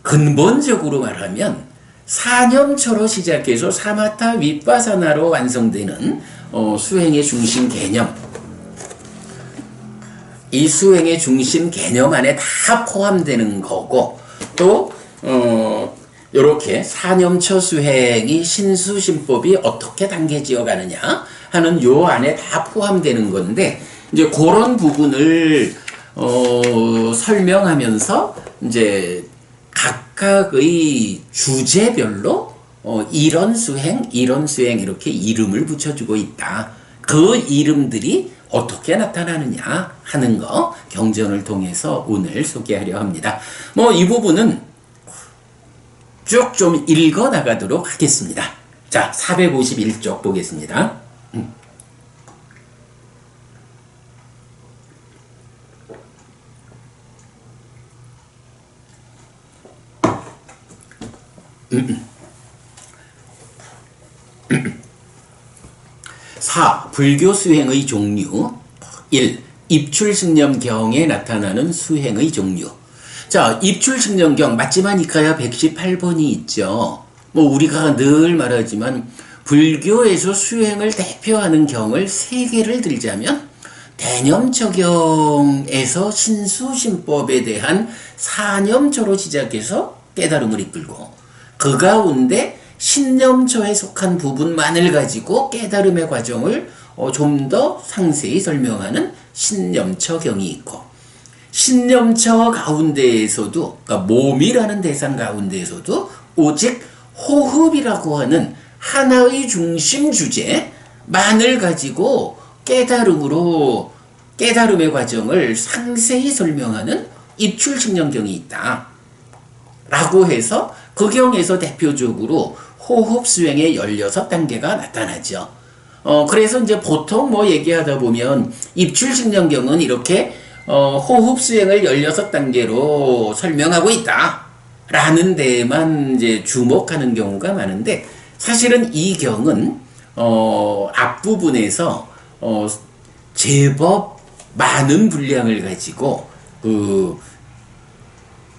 [SPEAKER 1] 근본적으로 말하면 사념처로 시작해서 사마타 윗바사나로 완성되는 수행의 중심 개념, 이 수행의 중심 개념 안에 다 포함되는 거고, 또 이렇게 사념처 수행이 신수신법이 어떻게 단계지어 가느냐 하는 요 안에 다 포함되는 건데, 이제 그런 부분을 설명하면서 이제 각각의 주제별로 이런 수행 이렇게 이름을 붙여주고 있다. 그 이름들이 어떻게 나타나느냐 하는 거 경전을 통해서 오늘 소개하려 합니다. 뭐 이 부분은 쭉 좀 읽어 나가도록 하겠습니다. 자, 451쪽 보겠습니다. 4. 불교 수행의 종류. 1. 입출승념경에 나타나는 수행의 종류. 자, 입출승념경 맞지마니까야 118번이 있죠. 뭐 우리가 늘 말하지만 불교에서 수행을 대표하는 경을 3개를 들자면, 대념처경에서 신수신법에 대한 사념처로 시작해서 깨달음을 이끌고, 그 가운데 신념처에 속한 부분만을 가지고 깨달음의 과정을 좀 더 상세히 설명하는 신념처경이 있고, 신념처 가운데에서도, 그러니까 몸이라는 대상 가운데에서도 오직 호흡이라고 하는 하나의 중심 주제만을 가지고 깨달음의 과정을 상세히 설명하는 입출승념경이 있다 라고 해서 그 경에서 대표적으로 호흡 수행의 16단계가 나타나죠. 그래서 이제 보통 뭐 얘기하다 보면 입출승념경은 이렇게 호흡 수행을 16단계로 설명하고 있다 라는 데만 이제 주목하는 경우가 많은데, 사실은 이 경은 앞부분에서 제법 많은 분량을 가지고 그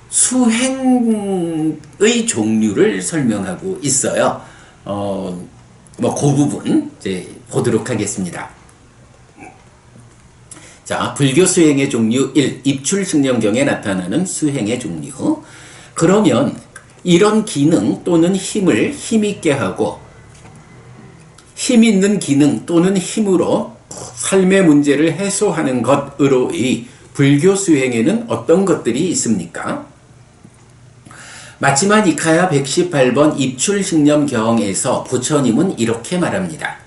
[SPEAKER 1] 수행의 종류를 설명하고 있어요. 뭐 그 부분 이제 보도록 하겠습니다. 자, 불교 수행의 종류 1. 입출승령경에 나타나는 수행의 종류. 그러면 이런 기능 또는 힘을 힘있게 하고 힘 있는 기능 또는 힘으로 삶의 문제를 해소하는 것으로의 불교 수행에는 어떤 것들이 있습니까? 마치마 니카야 118번 입출승념경에서 부처님은 이렇게 말합니다.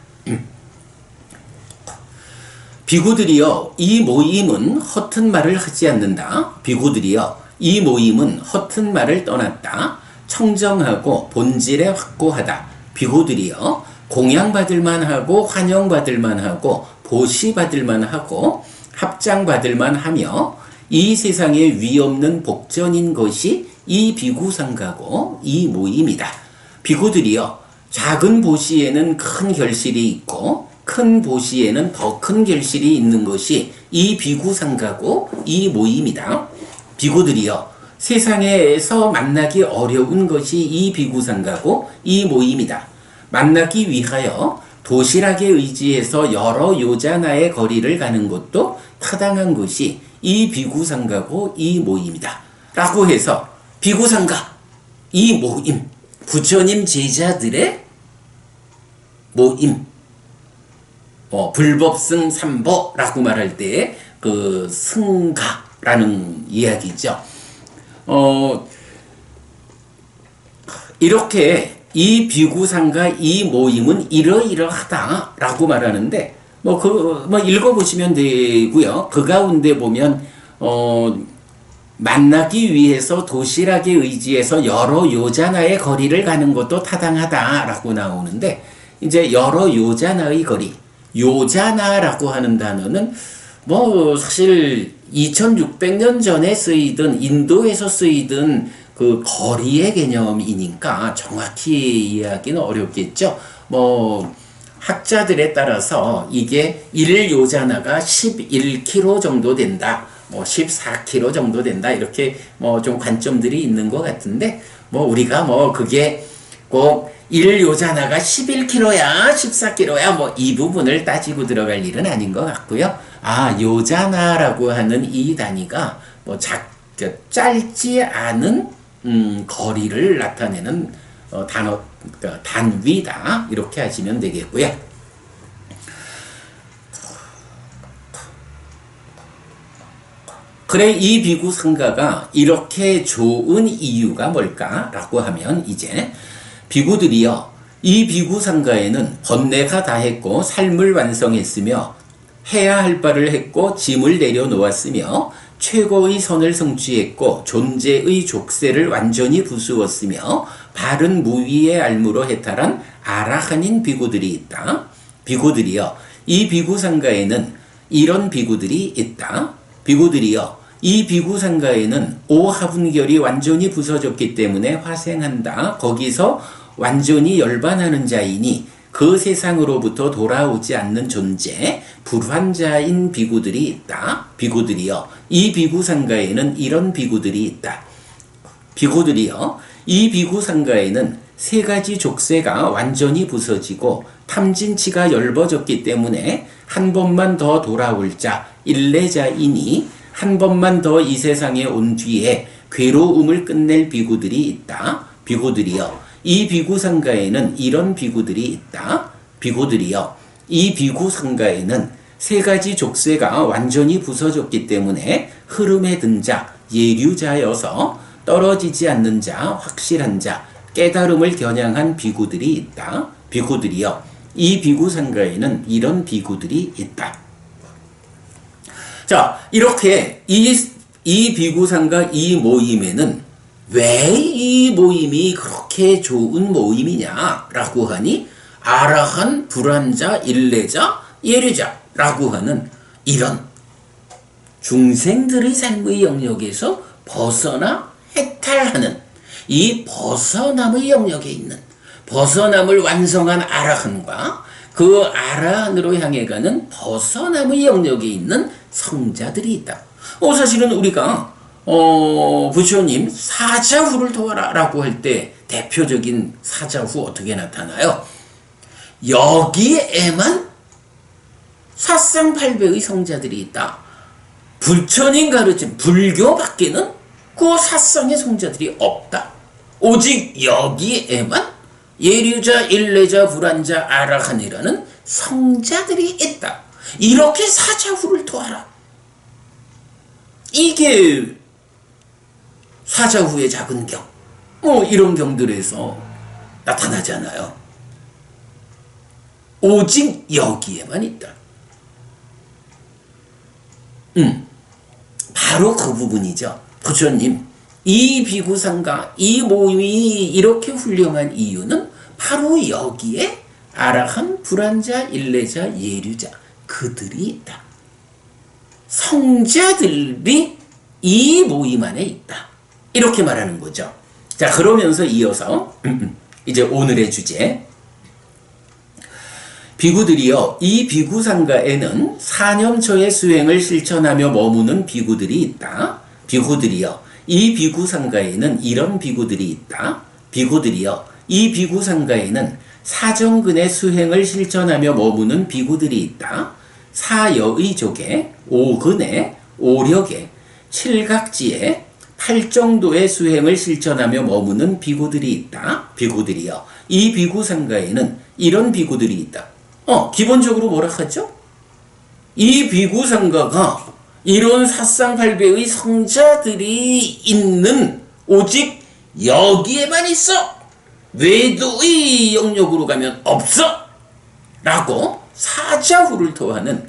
[SPEAKER 1] 비구들이여, 이 모임은 허튼 말을 하지 않는다. 비구들이여, 이 모임은 허튼 말을 떠났다. 청정하고 본질에 확고하다. 비구들이여, 공양받을만 하고 환영받을만 하고 보시받을만 하고 합장받을만 하며 이 세상에 위없는 복전인 것이 이 비구상가고 이 모임이다. 비구들이여, 작은 보시에는 큰 결실이 있고 큰 보시에는 더 큰 결실이 있는 것이 이 비구상가고 이 모임이다. 비구들이여, 세상에서 만나기 어려운 것이 이 비구상가고 이 모임이다. 만나기 위하여 도시락에 의지해서 여러 요자나의 거리를 가는 것도 타당한 것이 이 비구상가고 이 모임이다. 라고 해서 비구상가, 이 모임, 부처님 제자들의 모임, 불법승 삼보라고 말할 때 그 승가라는 이야기죠. 이렇게 이 비구상가 이 모임은 이러이러하다라고 말하는데 읽어보시면 되고요. 그 가운데 보면 만나기 위해서 도시락에 의지해서 여러 요자나의 거리를 가는 것도 타당하다라고 나오는데, 이제 여러 요자나의 거리, 요자나라고 하는 단어는 사실 2600년 전에 쓰이던 인도에서 쓰이던 그 거리의 개념이니까 정확히 이해하기는 어렵겠죠. 학자들에 따라서 이게 1요자나가 11km 정도 된다. 14km 정도 된다. 이렇게 좀 관점들이 있는 것 같은데, 우리가 그게 꼭 1요자나가 11km야, 14km야, 이 부분을 따지고 들어갈 일은 아닌 것 같고요. 요자나라고 하는 이 단위가 짧지 않은 거리를 나타내는 단어, 그러니까 단위다. 이렇게 하시면 되겠고요. 그래, 이 비구 상가가 이렇게 좋은 이유가 뭘까라고 하면, 이제 비구들이여, 이 비구 상가에는 번뇌가 다 했고 삶을 완성했으며 해야 할 바를 했고 짐을 내려놓았으며 최고의 선을 성취했고 존재의 족쇄를 완전히 부수었으며 바른 무위의 알무로 해탈한 아라한인 비구들이 있다. 비구들이여, 이 비구 상가에는 이런 비구들이 있다. 비구들이여, 이 비구 상가에는 오하분결이 완전히 부서졌기 때문에 화생한다. 거기서 완전히 열반하는 자이니 그 세상으로부터 돌아오지 않는 존재, 불환자인 비구들이 있다. 비구들이여, 이 비구 상가에는 이런 비구들이 있다. 비구들이여, 이 비구 상가에는 세 가지 족쇄가 완전히 부서지고 탐진치가 엷어졌기 때문에 한 번만 더 돌아올 자, 일례자이니 한 번만 더 이 세상에 온 뒤에 괴로움을 끝낼 비구들이 있다. 비구들이여, 이 비구 상가에는 이런 비구들이 있다. 비구들이여, 이 비구 상가에는 세 가지 족쇄가 완전히 부서졌기 때문에 흐름에 든 자, 예류자여서 떨어지지 않는 자, 확실한 자, 깨달음을 겨냥한 비구들이 있다. 비구들이여, 이 비구 상가에는 이런 비구들이 있다. 자, 이렇게 이 비구 상가 이 모임에는 왜 이 모임이 그렇게 좋은 모임이냐라고 하니, 아라한, 불환자, 일례자, 예류자라고 하는 이런 중생들의 삶의 영역에서 벗어나 해탈하는, 이 벗어남의 영역에 있는, 벗어남을 완성한 아라한과 그 아라한으로 향해 가는 벗어남의 영역에 있는 성자들이 있다. 사실은 우리가 부처님 사자후를 도와라 라고 할 때 대표적인 사자후 어떻게 나타나요? 여기에만 사상팔배의 성자들이 있다. 부처님 가르침 불교 밖에는 그 사상의 성자들이 없다. 오직 여기에만 예류자, 일레자, 불안자, 아라한이라는 성자들이 있다. 이렇게 사자후를 도와라. 이게 사자후의 작은 경, 이런 경들에서 나타나잖아요. 오직 여기에만 있다. 바로 그 부분이죠. 부처님, 이 비구상가, 이 모임이 이렇게 훌륭한 이유는 바로 여기에 아라한, 불안자, 일레자, 예류자, 그들이 있다. 성자들이 이 모임 안에 있다. 이렇게 말하는 거죠. 자, 그러면서 이어서 이제 오늘의 주제. 비구들이요, 이 비구상가에는 사념처의 수행을 실천하며 머무는 비구들이 있다. 비구들이요, 이 비구상가에는 이런 비구들이 있다. 비구들이요, 이 비구상가에는 사정근의 수행을 실천하며 머무는 비구들이 있다. 사여의족에, 오근에, 오력에, 칠각지에, 팔정도의 수행을 실천하며 머무는 비구들이 있다. 비구들이요, 이 비구상가에는 이런 비구들이 있다. 기본적으로 뭐라 하죠? 이 비구상가가 이런 사상팔배의 성자들이 있는 오직 여기에만 있어. 외도의 영역으로 가면 없어. 라고 사자후를 토하는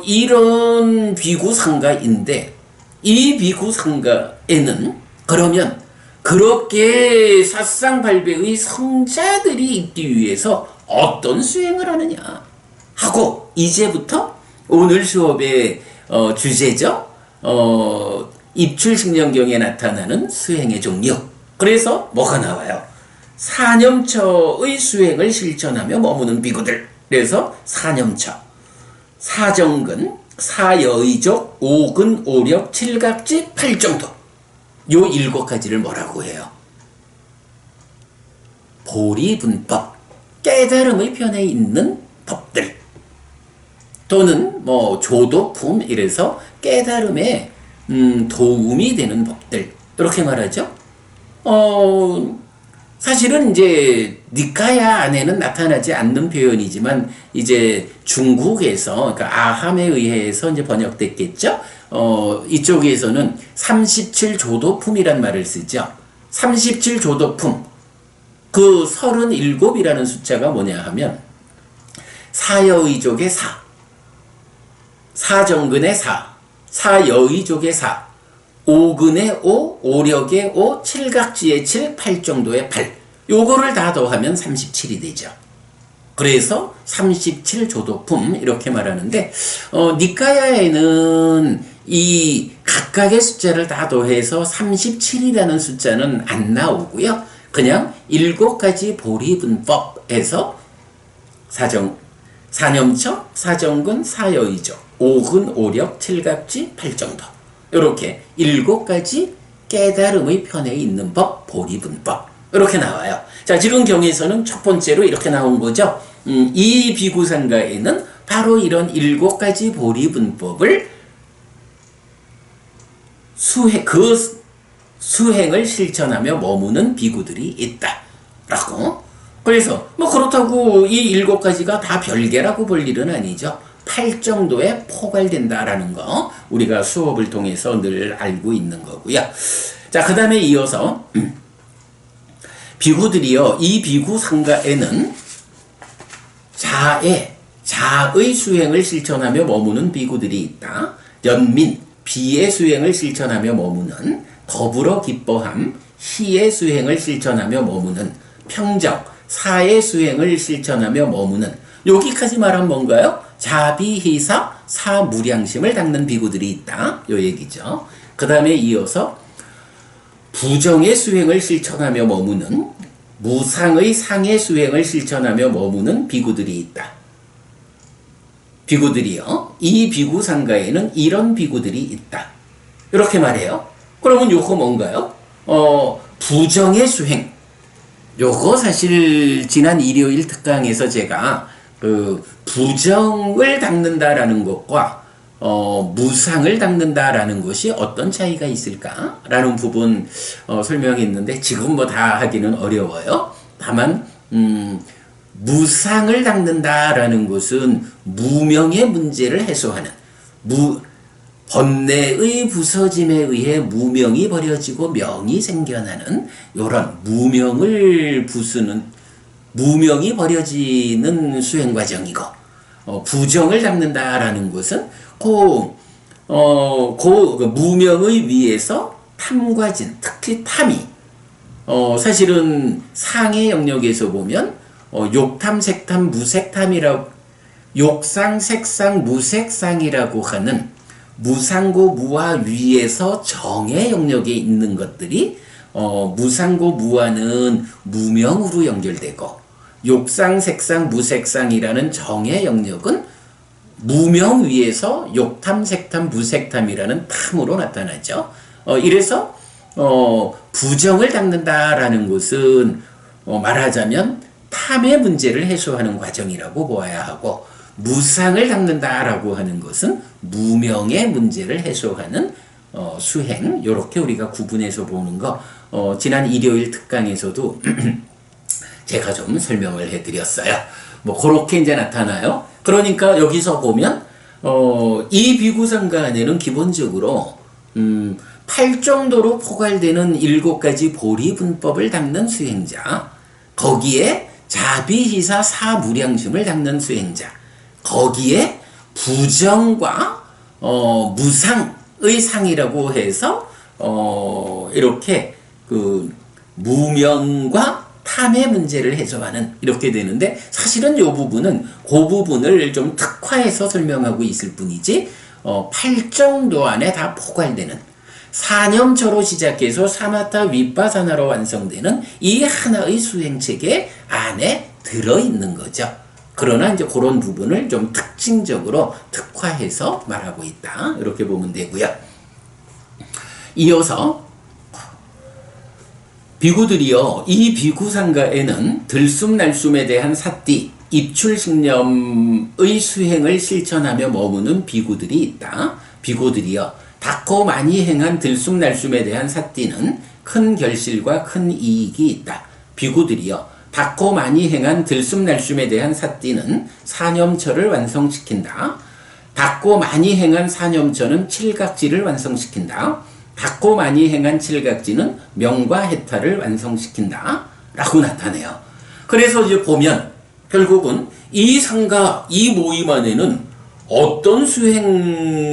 [SPEAKER 1] 이런 비구상가인데, 이 비구상가에는 그러면 그렇게 사상팔배의 성자들이 있기 위해서 어떤 수행을 하느냐 하고, 이제부터 오늘 수업의 주제죠. 입출식령경에 나타나는 수행의 종류. 그래서 뭐가 나와요? 사념처의 수행을 실천하며 머무는 비구들. 그래서 사념처, 사정근, 사여의족, 오근, 오력, 칠각지, 팔정도. 요 7가지를 뭐라고 해요? 보리분법, 깨달음의 편에 있는 법들, 또는 조도품, 이래서 깨달음에 도움이 되는 법들, 이렇게 말하죠. 사실은 이제 니카야 안에는 나타나지 않는 표현이지만 이제 중국에서, 그러니까 아함에 의해서 이제 번역됐겠죠. 이쪽에서는 37조도품이란 말을 쓰죠. 37조도품. 그 37이라는 숫자가 뭐냐 하면 사여의족의 사, 사정근의 사, 사여의족의 사, 오근의 오, 오력의 오, 칠각지의 칠, 팔정도의 8. 요거를 다 더하면 37이 되죠. 그래서 37조도품 이렇게 말하는데, 니카야에는 이 각각의 숫자를 다 더해서 37이라는 숫자는 안 나오고요. 그냥 7가지 보리분법에서 사념처, 사정근, 사여의족, 오근, 오력, 칠각지, 팔정도, 이렇게 7가지 깨달음의 편에 있는 법, 보리분법, 이렇게 나와요. 자, 지금 경에서는 첫 번째로 이렇게 나온 거죠. 이 비구상가에는 바로 이런 7가지 보리분법을 수행을 실천하며 머무는 비구들이 있다. 라고. 그래서 그렇다고 이 7가지가 다 별개라고 볼 일은 아니죠. 8정도에 포괄된다라는 거 우리가 수업을 통해서 늘 알고 있는 거고요. 자, 그 다음에 이어서 비구들이요, 이 비구상가에는 자의 수행을 실천하며 머무는 비구들이 있다. 연민, 비의 수행을 실천하며 머무는, 더불어 기뻐함, 희의 수행을 실천하며 머무는, 평정, 사의 수행을 실천하며 머무는, 여기까지 말하면 뭔가요? 자비희사, 사무량심을 닦는 비구들이 있다. 요 얘기죠. 그 다음에 이어서 부정의 수행을 실천하며 머무는, 무상의 상해 수행을 실천하며 머무는 비구들이 있다. 비구들이요. 이 비구 상가에는 이런 비구들이 있다. 이렇게 말해요. 그러면 요거 뭔가요? 부정의 수행. 요거 사실 지난 일요일 특강에서 제가 그 부정을 닦는다라는 것과 무상을 닦는다라는 것이 어떤 차이가 있을까라는 부분 설명했는데 지금 뭐 다 하기는 어려워요. 다만 무상을 닦는다라는 것은 무명의 문제를 해소하는 번뇌의 부서짐에 의해 무명이 버려지고 명이 생겨나는 이런 무명을 부수는 무명이 버려지는 수행 과정이고 부정을 닦는다라는 것은 그 무명의 위에서 탐과 진, 특히 탐이 사실은 상해 영역에서 보면 욕탐, 색탐, 무색탐이라고 욕상, 색상, 무색상이라고 하는 무상고 무화 위에서 정의 영역에 있는 것들이 무상고 무화는 무명으로 연결되고 욕상, 색상, 무색상이라는 정의 영역은 무명 위에서 욕탐, 색탐, 무색탐이라는 탐으로 나타나죠. 이래서 부정을 닦는다라는 것은 말하자면 탐의 문제를 해소하는 과정이라고 보아야 하고 무상을 닦는다라고 하는 것은 무명의 문제를 해소하는 수행 이렇게 우리가 구분해서 보는 거 지난 일요일 특강에서도 제가 좀 설명을 해드렸어요. 뭐 그렇게 이제 나타나요. 그러니까 여기서 보면 이 비구상가 안에는 기본적으로 8정도로 포괄되는 7가지 보리분법을 닦는 수행자, 거기에 자비희사 사무량심을 닦는 수행자, 거기에 부정과 무상의 상이라고 해서 이렇게 그 무명과 탐의 문제를 해소하는 이렇게 되는데 사실은 이 부분은 그 부분을 좀 특화해서 설명하고 있을 뿐이지 8정도 안에 다 포괄되는 사념처로 시작해서 사마타 윗바사나로 완성되는 이 하나의 수행체계 안에 들어있는 거죠. 그러나 이제 그런 부분을 좀 특징적으로 특화해서 말하고 있다. 이렇게 보면 되고요. 이어서 비구들이요. 이 비구상가에는 들숨날숨에 대한 사띠, 입출식념의 수행을 실천하며 머무는 비구들이 있다. 비구들이요. 닦고 많이 행한 들숨날숨에 대한 사띠는 큰 결실과 큰 이익이 있다. 비구들이요. 닦고 많이 행한 들숨날숨에 대한 사띠는 사념처를 완성시킨다. 닦고 많이 행한 사념처는 칠각지를 완성시킨다. 닦고 많이 행한 칠각지는 명과 해탈을 완성시킨다. 라고 나타내요. 그래서 이제 보면 결국은 이 상가, 이 모임 안에는 어떤 수행을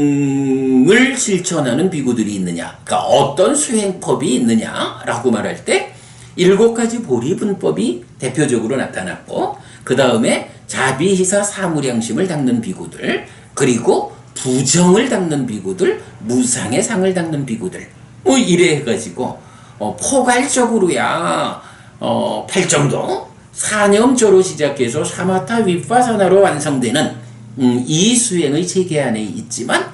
[SPEAKER 1] 실천하는 비구들이 있느냐, 그러니까 어떤 수행법이 있느냐라고 말할 때 7가지 보리분법이 대표적으로 나타났고 그 다음에 자비희사 사무량심을 닦는 비구들, 그리고 부정을 닦는 비구들, 무상의 상을 닦는 비구들 뭐 이래 해가지고 포괄적으로야 8정도 사념조로 시작해서 사마타 윗바사나로 완성되는 이 수행의 체계 안에 있지만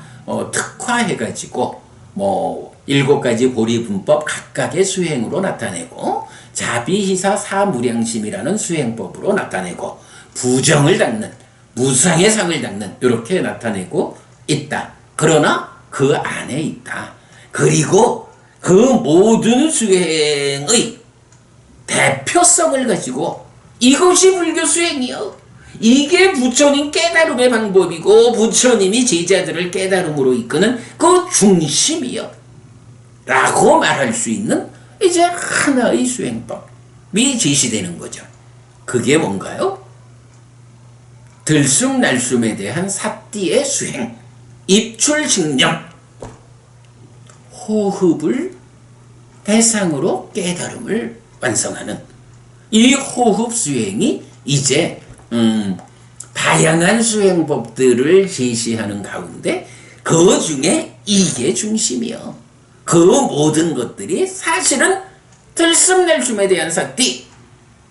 [SPEAKER 1] 특화해가지고 뭐 7가지 보리분법 각각의 수행으로 나타내고 자비희사 사무량심이라는 수행법으로 나타내고 부정을 닦는 무상의 상을 닦는 이렇게 나타내고 있다. 그러나 그 안에 있다. 그리고 그 모든 수행의 대표성을 가지고 이것이 불교 수행이요. 이게 부처님 깨달음의 방법이고 부처님이 제자들을 깨달음으로 이끄는 그 중심이요. 라고 말할 수 있는 이제 하나의 수행법이 제시되는 거죠. 그게 뭔가요? 들숨날숨에 대한 사띠의 수행, 입출식념, 호흡을 대상으로 깨달음을 완성하는 이 호흡 수행이 이제 다양한 수행법들을 제시하는 가운데 그 중에 이게 중심이요. 그 모든 것들이 사실은 들숨날숨에 대한 사띠,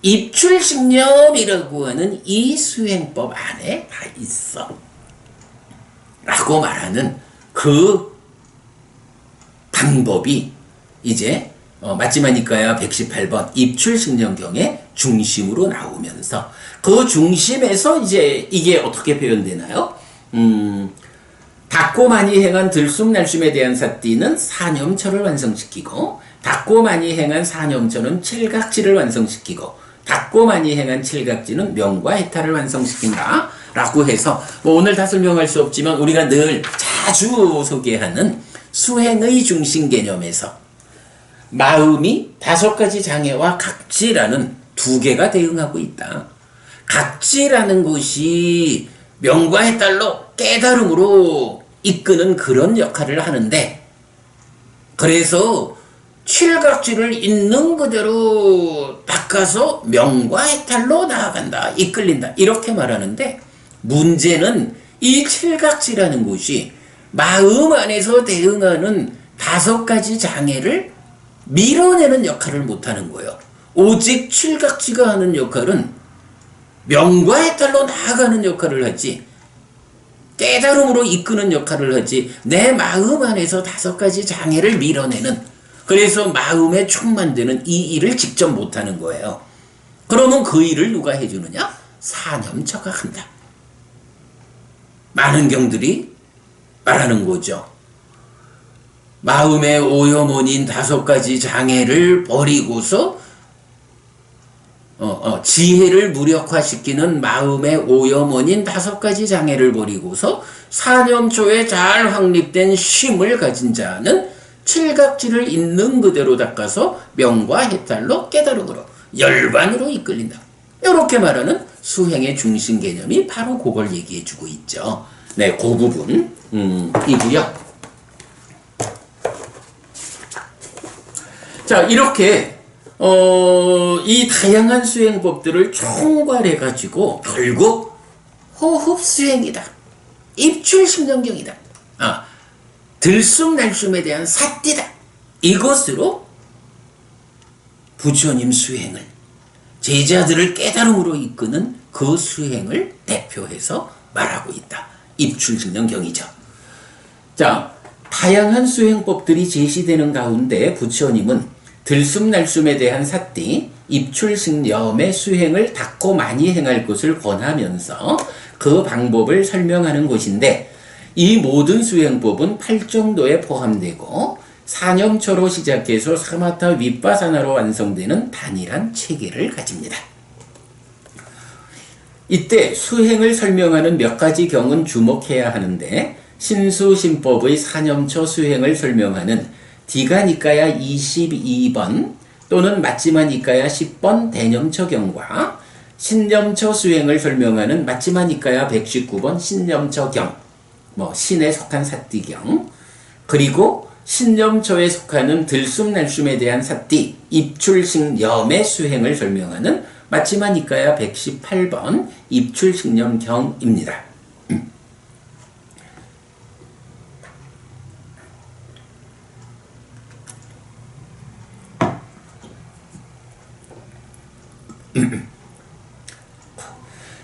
[SPEAKER 1] 입출식념이라고 하는 이 수행법 안에 다 있어 라고 말하는 그 방법이 이제 맞지마니까야 118번 입출식념경의 중심으로 나오면서 그 중심에서 이제 이게 어떻게 표현되나요? 닦고 많이 행한 들숨날숨에 대한 사띠는 사념처를 완성시키고 닦고 많이 행한 사념처는 칠각지를 완성시키고 닦고 많이 행한 칠각지는 명과 해탈을 완성시킨다 라고 해서 뭐 오늘 다 설명할 수 없지만 우리가 늘 자주 소개하는 수행의 중심 개념에서 마음이 5가지 장애와 각지라는 2개가 대응하고 있다. 각지라는 것이 명과 해탈로 깨달음으로 이끄는 그런 역할을 하는데 그래서 칠각지를 있는 그대로 닦아서 명과 해탈로 나아간다. 이끌린다. 이렇게 말하는데 문제는 이 칠각지라는 것이 마음 안에서 대응하는 5가지 장애를 밀어내는 역할을 못하는 거예요. 오직 칠각지가 하는 역할은 명과 해탈로 나아가는 역할을 하지 깨달음으로 이끄는 역할을 하지 내 마음 안에서 5가지 장애를 밀어내는 그래서 마음에 촉 만드는 이 일을 직접 못하는 거예요. 그러면 그 일을 누가 해주느냐? 사념처가 한다. 많은 경들이 말하는 거죠. 마음의 오염원인 5가지 장애를 버리고서 지혜를 무력화시키는 마음의 오염원인 5가지 장애를 버리고서 사념초에 잘 확립된 쉼을 가진 자는 칠각지를 있는 그대로 닦아서 명과 해탈로 깨달음으로 열반으로 이끌린다. 이렇게 말하는 수행의 중심 개념이 바로 그걸 얘기해 주고 있죠. 네, 그 부분 이고요. 자, 이렇게 이 다양한 수행법들을 총괄해 가지고 결국 호흡 수행이다. 입출심정경이다. 들숨날숨에 대한 사띠다. 이것으로 부처님 수행을 제자들을 깨달음으로 이끄는 그 수행을 대표해서 말하고 있다. 입출심정경이죠. 자, 다양한 수행법들이 제시되는 가운데 부처님은 들숨날숨에 대한 사띠, 입출식념의 수행을 닦고 많이 행할 것을 권하면서 그 방법을 설명하는 것인데 이 모든 수행법은 8정도에 포함되고 사념처로 시작해서 사마타 윗바사나로 완성되는 단일한 체계를 가집니다. 이때 수행을 설명하는 몇 가지 경은 주목해야 하는데 신수신법의 사념처 수행을 설명하는 디가니까야 22번 또는 맞지마니까야 10번 대념처경과 신념처 수행을 설명하는 맞지마니까야 119번 신념처경, 신에 속한 사띠경, 그리고 신념처에 속하는 들숨날숨에 대한 사띠, 입출식념의 수행을 설명하는 맞지마니까야 118번 입출식념경입니다.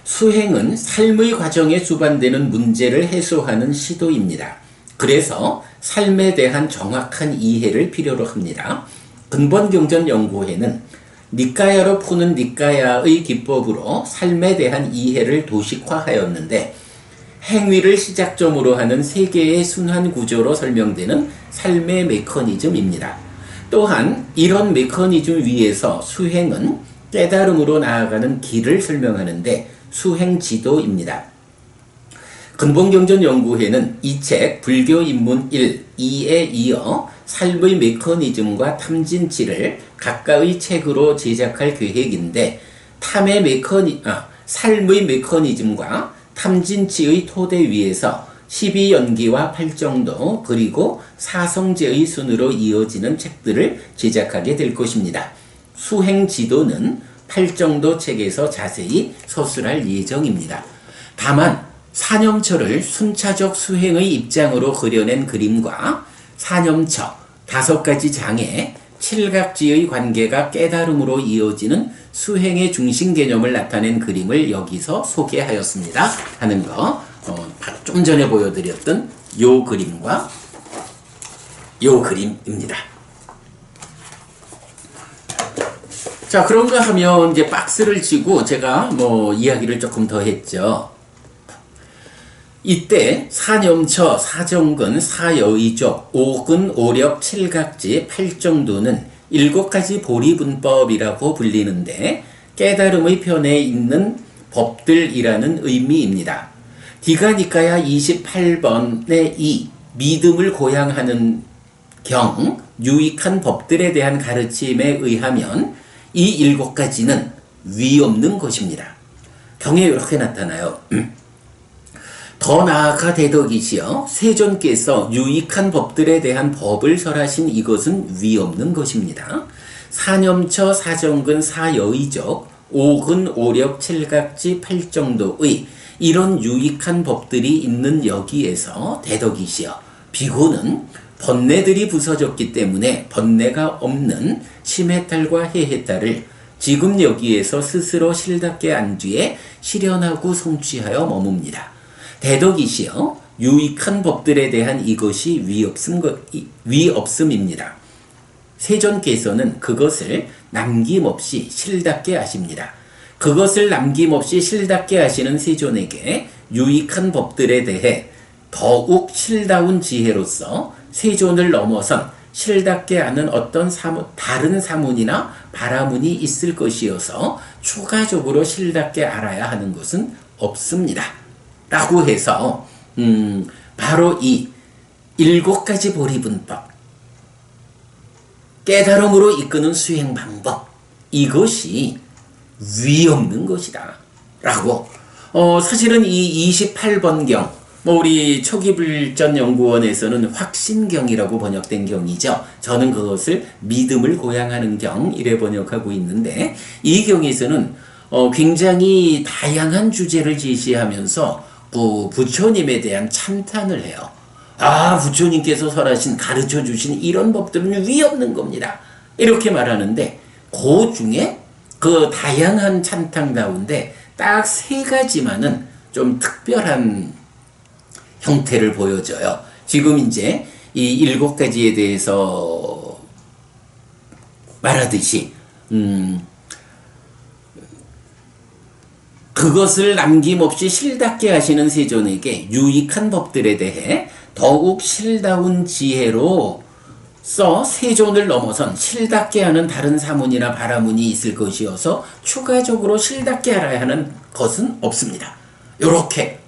[SPEAKER 1] 수행은 삶의 과정에 수반되는 문제를 해소하는 시도입니다. 그래서 삶에 대한 정확한 이해를 필요로 합니다. 근본경전연구회는 니까야로 푸는 니까야의 기법으로 삶에 대한 이해를 도식화하였는데 행위를 시작점으로 하는 세계의 순환 구조로 설명되는 삶의 메커니즘입니다. 또한 이런 메커니즘 위에서 수행은 깨달음으로 나아가는 길을 설명하는데 수행지도입니다. 근본경전연구회는 이 책 불교입문 1, 2에 이어 삶의 메커니즘과 탐진치를 각각의 책으로 제작할 계획인데 삶의 메커니즘과 탐진치의 토대 위에서 12연기와 8정도 그리고 사성제의 순으로 이어지는 책들을 제작하게 될 것입니다. 수행지도는 8정도 책에서 자세히 서술할 예정입니다. 다만 사념처를 순차적 수행의 입장으로 그려낸 그림과 사념처 5가지 장애 칠각지의 관계가 깨달음으로 이어지는 수행의 중심 개념을 나타낸 그림을 여기서 소개하였습니다. 하는 거, 좀 전에 보여드렸던 요 그림과 요 그림입니다. 자, 그런가 하면 이제 박스를 치고 제가 이야기를 조금 더 했죠. 이때 사념처, 사정근, 사여의적, 오근, 오력, 칠각지, 팔정도는 7가지 보리분법이라고 불리는데 깨달음의 편에 있는 법들이라는 의미입니다. 디가니까야 28번의 이 믿음을 고양하는 경, 유익한 법들에 대한 가르침에 의하면 이 7가지는 위없는 것입니다. 경에 이렇게 나타나요. 더 나아가 대덕이시여 세존께서 유익한 법들에 대한 법을 설하신 이것은 위없는 것입니다. 사념처, 사정근, 사여의적, 오근, 오력, 칠각지, 팔정도의 이런 유익한 법들이 있는 여기에서 대덕이시여 비고는 번뇌들이 부서졌기 때문에 번뇌가 없는 심해탈과 해해탈을 지금 여기에서 스스로 실답게 안 뒤에 실현하고 성취하여 머뭅니다. 대덕이시여 유익한 법들에 대한 이것이 위없음입니다. 세존께서는 그것을 남김없이 실답게 하십니다. 그것을 남김없이 실답게 하시는 세존에게 유익한 법들에 대해 더욱 실다운 지혜로서 세존을 넘어선 실답게 하는 어떤 다른 사문이나 바라문이 있을 것이어서 추가적으로 실답게 알아야 하는 것은 없습니다. 라고 해서 바로 이 7가지 보리분법, 깨달음으로 이끄는 수행 방법, 이것이 위없는 것이다 라고 사실은 이 28번경 우리 초기불전연구원에서는 확신경이라고 번역된 경이죠. 저는 그것을 믿음을 고양하는 경 이래 번역하고 있는데 이 경에서는 굉장히 다양한 주제를 제시하면서 부처님에 대한 찬탄을 해요. 부처님께서 설하신 가르쳐주신 이런 법들은 위없는 겁니다. 이렇게 말하는데 그 중에 그 다양한 찬탄 가운데 딱 3가지만은 좀 특별한 형태를 보여줘요. 지금 이제 이 7가지에 대해서 말하듯이 그것을 남김없이 실답게 하시는 세존에게 유익한 법들에 대해 더욱 실다운 지혜로 세존을 넘어선 실답게 하는 다른 사문이나 바라문이 있을 것이어서 추가적으로 실답게 알아야 하는 것은 없습니다. 요렇게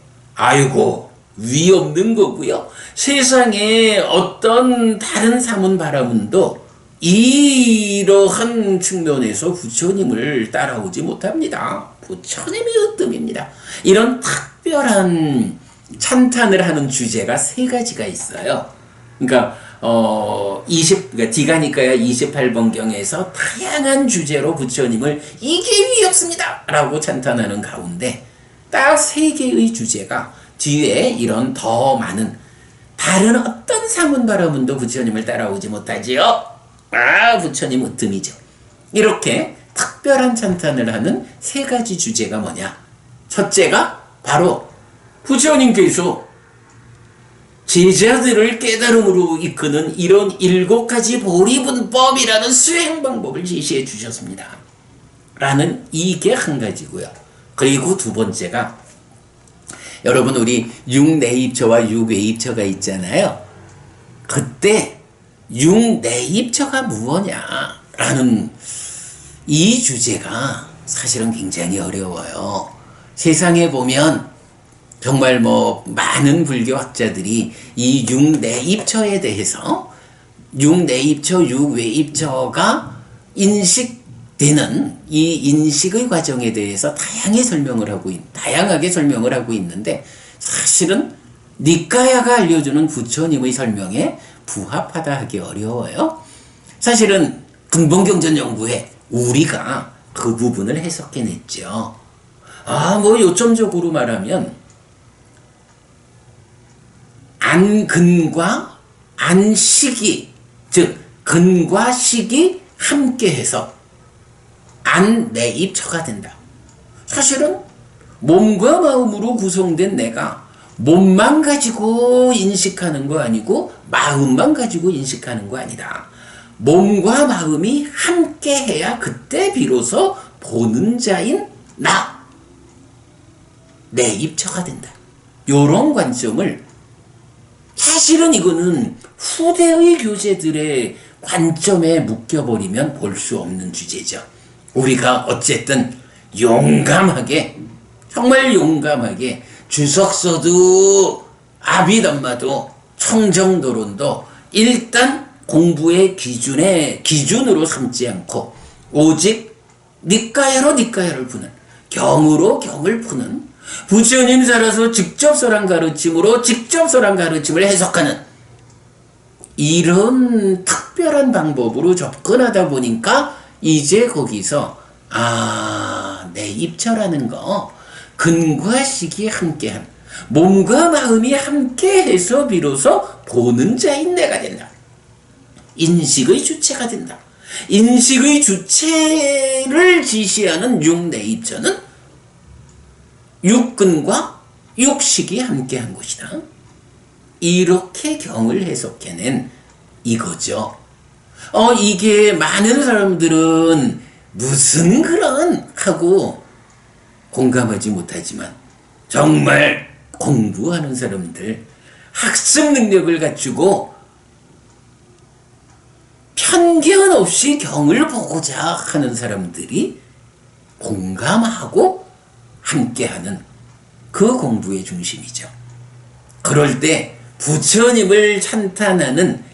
[SPEAKER 1] 위없는 거고요. 세상에 어떤 다른 사문 바라문도 이러한 측면에서 부처님을 따라오지 못합니다. 부처님이 으뜸입니다. 이런 특별한 찬탄을 하는 주제가 3가지가 있어요. 그러니까 디가니까야 28번경에서 다양한 주제로 부처님을 이게 위없습니다 라고 찬탄하는 가운데 딱 3개의 주제가 뒤에 이런 더 많은 다른 어떤 사문 바라문도 부처님을 따라오지 못하지요. 부처님 으뜸이죠. 이렇게 특별한 찬탄을 하는 3가지 주제가 뭐냐? 첫째가 바로 부처님께서 제자들을 깨달음으로 이끄는 이런 7가지 보리분법이라는 수행 방법을 제시해 주셨습니다. 라는 이게 한 가지고요. 그리고 2번째가 여러분 우리 6내입처와 6외입처가 있잖아요. 그때 6내입처가 무엇냐라는 이 주제가 사실은 굉장히 어려워요. 세상에 보면 정말 많은 불교학자들이 이 6내입처에 대해서 6내입처, 6외입처가 인식되는 이 인식의 과정에 대해서 다양하게 설명을 하고 있는데 사실은 니까야가 알려주는 부처님의 설명에 부합하다 하기 어려워요. 사실은 근본경전 연구에 우리가 그 부분을 해석해냈죠. 요점적으로 말하면 안근과 안식이, 즉 근과 식이 함께해서 안, 내, 입, 처가 된다. 사실은 몸과 마음으로 구성된 내가 몸만 가지고 인식하는 거 아니고 마음만 가지고 인식하는 거 아니다. 몸과 마음이 함께해야 그때 비로소 보는 자인 나, 내 입처가 된다. 요런 관점을, 사실은 이거는 후대의 교재들의 관점에 묶여버리면 볼 수 없는 주제죠. 우리가 어쨌든 용감하게, 정말 용감하게 주석서도 아비담마도 청정도론도 일단 공부의 기준으로 삼지 않고 오직 니까야로 푸는, 경으로 경을 푸는, 부처님 살아서 직접 설한 가르침으로 직접 설한 가르침을 해석하는 이런 특별한 방법으로 접근하다 보니까 이제 거기서 내 입처라는 거, 근과 식이 함께한, 몸과 마음이 함께해서 비로소 보는 자인 내가 된다. 인식의 주체가 된다. 인식의 주체를 지시하는 육내 입처는 육근과 육식이 함께한 것이다. 이렇게 경을 해석해낸 이거죠. 이게 많은 사람들은 무슨 그런 하고 공감하지 못하지만, 정말 공부하는 사람들, 학습 능력을 갖추고 편견 없이 경을 보고자 하는 사람들이 공감하고 함께하는 그 공부의 중심이죠. 그럴 때 부처님을 찬탄하는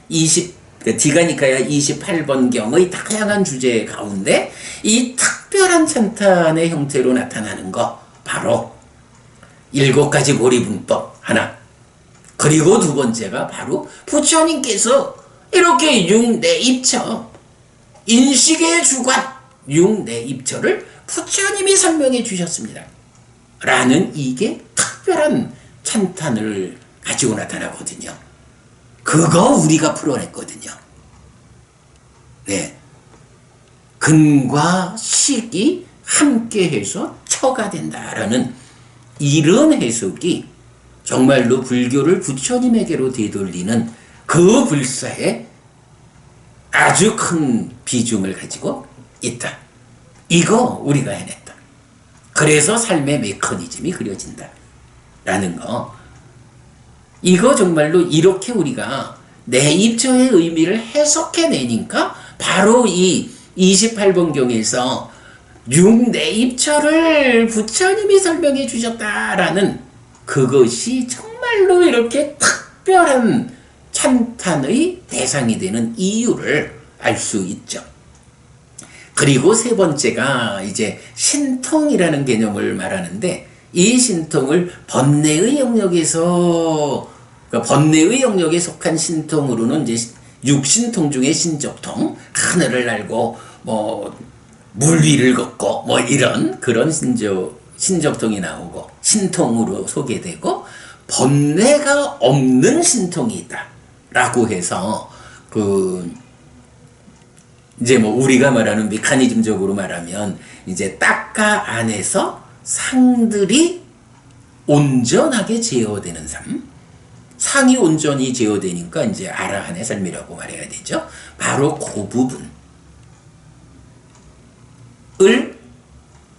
[SPEAKER 1] 디가니카야 28번 경의 다양한 주제 가운데 이 특별한 찬탄의 형태로 나타나는 거, 바로 7가지 보리분법 하나, 그리고 두 번째가 바로 부처님께서 이렇게 육내입처, 인식의 주관 육내입처를 부처님이 설명해 주셨습니다. 라는 이게 특별한 찬탄을 가지고 나타나거든요. 그거 우리가 풀어냈거든요. 네. 근과 식이 함께해서 처가 된다라는 이런 해석이 정말로 불교를 부처님에게로 되돌리는 그 불사에 아주 큰 비중을 가지고 있다. 이거 우리가 해냈다. 그래서 삶의 메커니즘이 그려진다. 라는 거. 이거 정말로 이렇게 우리가 내 입처의 의미를 해석해내니까 바로 이 28번 경에서 육내 입처를 부처님이 설명해 주셨다라는 그것이 정말로 이렇게 특별한 찬탄의 대상이 되는 이유를 알 수 있죠. 그리고 세 번째가 이제 신통이라는 개념을 말하는데, 이 신통을 번뇌의 영역에서, 그러니까 번뇌의 영역에 속한 신통으로는 이제 육신통 중에 신접통, 하늘을 날고 물 위를 걷고 이런 그런 신접통이 나오고 신통으로 소개되고, 번뇌가 없는 신통이 있다라고 해서 이제 우리가 말하는 메커니즘적으로 말하면 이제 딱가 안에서 상들이 온전하게 제어되는 삶, 상이 온전히 제어되니까 이제 아라한의 삶이라고 말해야 되죠. 바로 그 부분을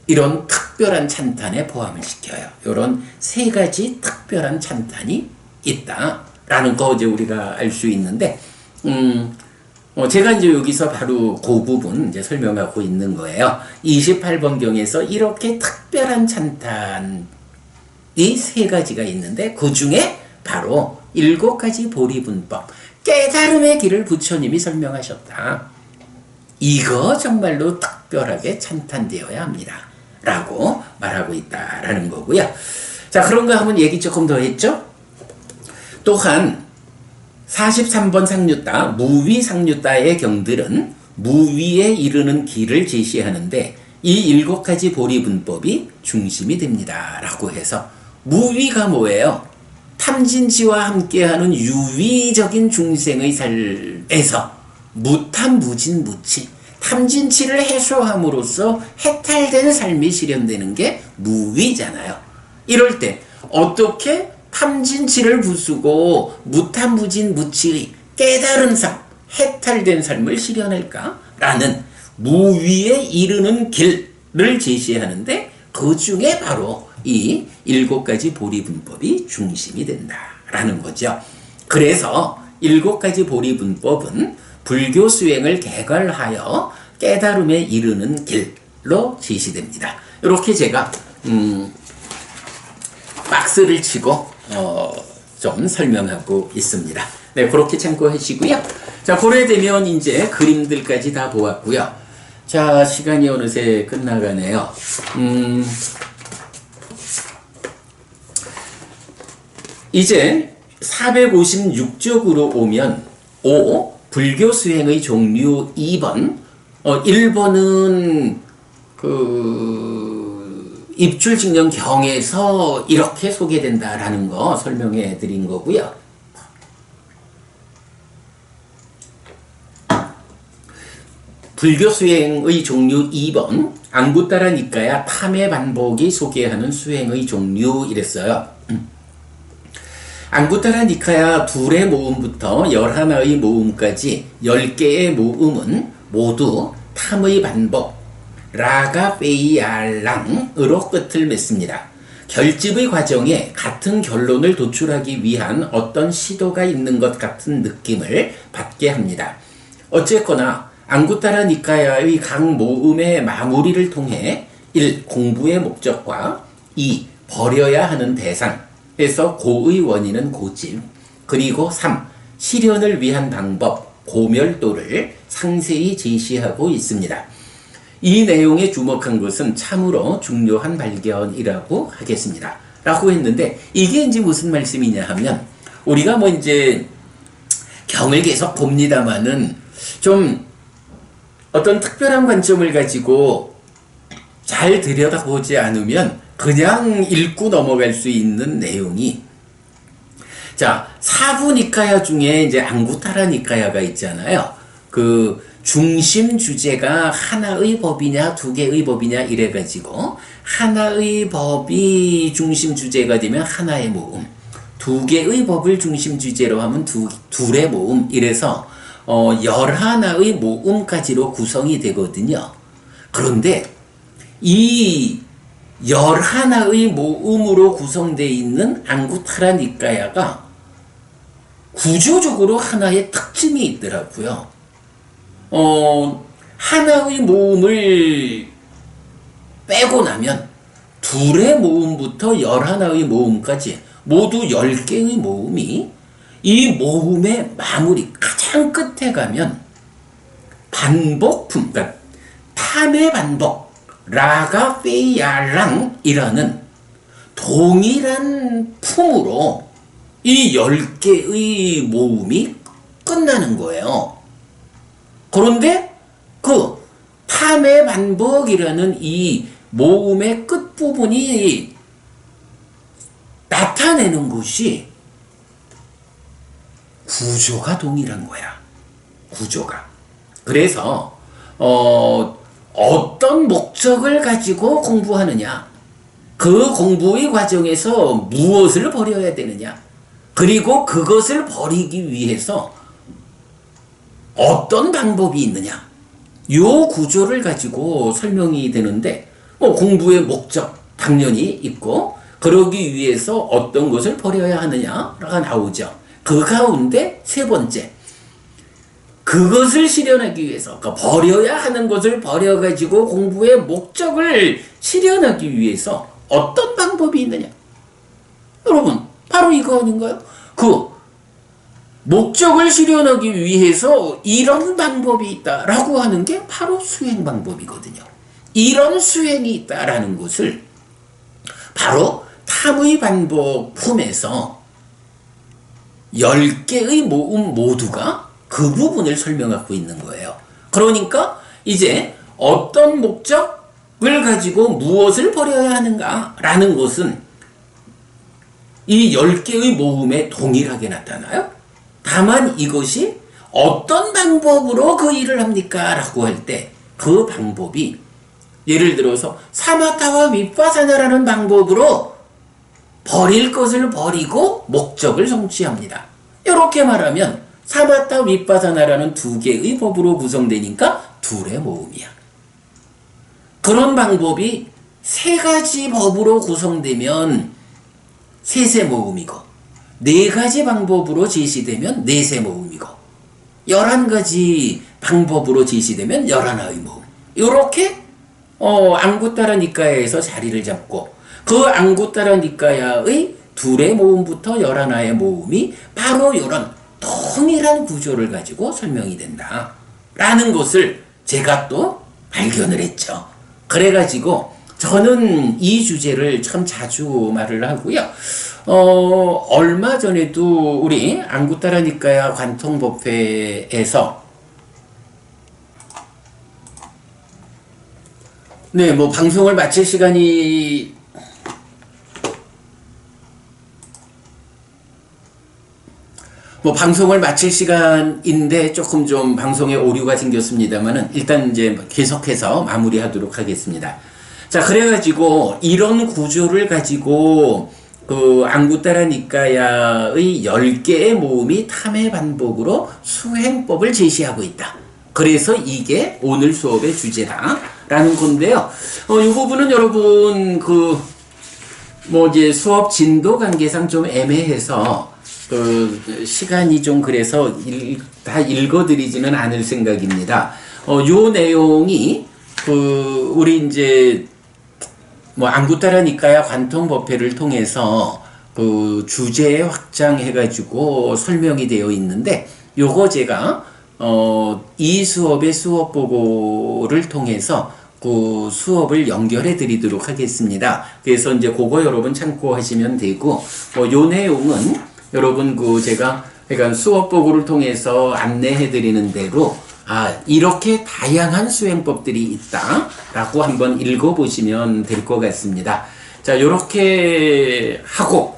[SPEAKER 1] 이런 특별한 찬탄에 포함을 시켜요. 이런 세 가지 특별한 찬탄이 있다라는 거 이제 우리가 알 수 있는데, 제가 이제 여기서 바로 그 부분 이제 설명하고 있는 거예요. 28번 경에서 이렇게 특별한 찬탄이 세 가지가 있는데, 그 중에 바로 7가지 보리분법, 깨달음의 길을 부처님이 설명하셨다. 이거 정말로 특별하게 찬탄되어야 합니다. 라고 말하고 있다라는 거고요. 자, 그런가 하면 얘기 조금 더 했죠? 또한 43번 상류따, 무위상류따의 경들은 무위에 이르는 길을 제시하는데 이 7가지 보리분법이 중심이 됩니다. 라고 해서, 무위가 뭐예요? 탐진치와 함께하는 유위적인 중생의 삶에서 무탐무진무치, 탐진치를 해소함으로써 해탈된 삶이 실현되는 게 무위잖아요. 이럴 때 어떻게 탐진치를 부수고 무탐무진무치의 깨달은 삶, 해탈된 삶을 실현할까? 라는 무위에 이르는 길을 제시하는데 그 중에 바로 이 7가지 보리분법이 중심이 된다라는 거죠. 그래서 7가지 보리분법은 불교 수행을 개괄하여 깨달음에 이르는 길로 제시됩니다. 이렇게 제가 박스를 치고 좀 설명하고 있습니다. 네, 그렇게 참고하시고요. 자, 고려되면 이제 그림들까지 다 보았고요. 자, 시간이 어느새 끝나가네요. 이제 456쪽으로 오면 5. 불교 수행의 종류 2번. 1번은 입출직령 경에서 이렇게 소개된다라는 거 설명해 드린 거고요. 불교 수행의 종류 2번, 앙구따라 니까야 탐의 반복이 소개하는 수행의 종류 이랬어요. 앙구따라 니카야 둘의 모음부터 11의 모음까지 10개의 모음은 모두 탐의 반복, 라가 페이알랑으로 끝을 맺습니다. 결집의 과정에 같은 결론을 도출하기 위한 어떤 시도가 있는 것 같은 느낌을 받게 합니다. 어쨌거나 앙구따라 니카야의 각 모음의 마무리를 통해 1. 공부의 목적과 2. 버려야 하는 대상, 에서 고의 원인은 고집, 그리고 3. 실현을 위한 방법, 고멸도를 상세히 제시하고 있습니다. 이 내용에 주목한 것은 참으로 중요한 발견이라고 하겠습니다. 라고 했는데, 이게 이제 무슨 말씀이냐 하면, 우리가 뭐 이제 경을 계속 봅니다마는 좀 어떤 특별한 관점을 가지고 잘 들여다보지 않으면 그냥 읽고 넘어갈 수 있는 내용이, 자, 사부 니카야 중에 이제 앙구타라 니카야가 있잖아요. 그 중심 주제가 하나의 법이냐 2개의 법이냐 이래가지고, 하나의 법이 중심 주제가 되면 하나의 모음, 2개의 법을 중심 주제로 하면 둘의 모음, 이래서 11의 모음까지로 구성이 되거든요. 그런데 이 11의 모음으로 구성되어 있는 앙구타라 니까야가 구조적으로 하나의 특징이 있더라고요. 하나의 모음을 빼고 나면 둘의 모음부터 11의 모음까지 모두 10개의 모음이 이 모음의 마무리 가장 끝에 가면 반복품, 그러니까 탐의 반복, 라가 페이알랑이라는 동일한 품으로 이 10개의 모음이 끝나는 거예요. 그런데 그 탐의 반복이라는 이 모음의 끝부분이 나타내는 것이 구조가 동일한 거야. 구조가. 그래서 어떤 목적을 가지고 공부하느냐, 그 공부의 과정에서 무엇을 버려야 되느냐, 그리고 그것을 버리기 위해서 어떤 방법이 있느냐, 요 구조를 가지고 설명이 되는데, 공부의 목적 당연히 있고, 그러기 위해서 어떤 것을 버려야 하느냐가 나오죠. 그 가운데 세 번째, 그것을 실현하기 위해서, 그러니까 버려야 하는 것을 버려가지고 공부의 목적을 실현하기 위해서 어떤 방법이 있느냐? 여러분, 바로 이거 아닌가요? 그 목적을 실현하기 위해서 이런 방법이 있다라고 하는 게 바로 수행 방법이거든요. 이런 수행이 있다라는 것을 바로 탐의 반복 품에서 10개의 모음 모두가 그 부분을 설명하고 있는 거예요. 그러니까 이제 어떤 목적을 가지고 무엇을 버려야 하는가라는 것은 이 10개의 모음에 동일하게 나타나요. 다만 이것이 어떤 방법으로 그 일을 합니까? 라고 할 때 그 방법이 예를 들어서 사마타와 윗바사나라는 방법으로 버릴 것을 버리고 목적을 성취합니다. 이렇게 말하면 사마타 윗바사나라는 두 개의 법으로 구성되니까 둘의 모음이야. 그런 방법이 세 가지 법으로 구성되면 셋의 모음이고 네 가지 방법으로 제시되면 넷의 모음이고 11가지 방법으로 제시되면 11의 모음. 이렇게 앙구타라 니까야에서 자리를 잡고 그 앙구타라 니까야의 둘의 모음부터 11의 모음이 바로 이런 동일한 구조를 가지고 설명이 된다. 라는 것을 제가 또 발견을 했죠. 그래가지고 저는 이 주제를 참 자주 말을 하고요. 얼마 전에도 우리 앙구타라 니까야 관통법회에서 네, 뭐 방송을 마칠 시간이 방송을 마칠 시간인데 조금 좀 방송에 오류가 생겼습니다만은 일단 이제 계속해서 마무리하도록 하겠습니다. 자, 그래가지고 이런 구조를 가지고 그 앙구타라 니까야의 10개의 모음이 탐의 반복으로 수행법을 제시하고 있다. 그래서 이게 오늘 수업의 주제다라는 건데요. 이 부분은 여러분 이제 수업 진도 관계상 좀 애매해서 시간이 좀 그래서 다 읽어드리지는 않을 생각입니다. 요 내용이 우리 이제 앙구타라 니까야 관통법회를 통해서 주제 확장해가지고 설명이 되어 있는데 요거 제가 이 수업의 수업 보고를 통해서 그 수업을 연결해 드리도록 하겠습니다. 그래서 이제 그거 여러분 참고하시면 되고 요 내용은 여러분 제가 그러니까 수업 보고를 통해서 안내해 드리는 대로 이렇게 다양한 수행법들이 있다라고 한번 읽어보시면 될 것 같습니다. 자, 요렇게 하고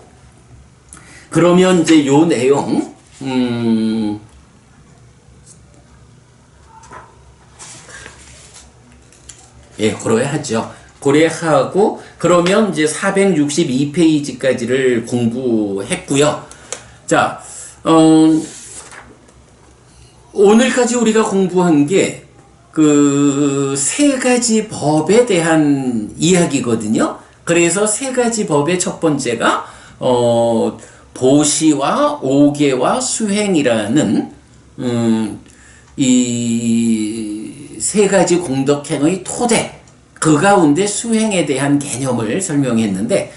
[SPEAKER 1] 그러면 이제 요 내용 고려하죠. 고려하고 그러면 이제 462페이지까지를 공부했고요. 자, 오늘까지 우리가 공부한 게 세 가지 법에 대한 이야기거든요. 그래서 세 가지 법의 첫 번째가 보시와 오계와 수행이라는 이 세 가지 공덕행의 토대, 그 가운데 수행에 대한 개념을 설명했는데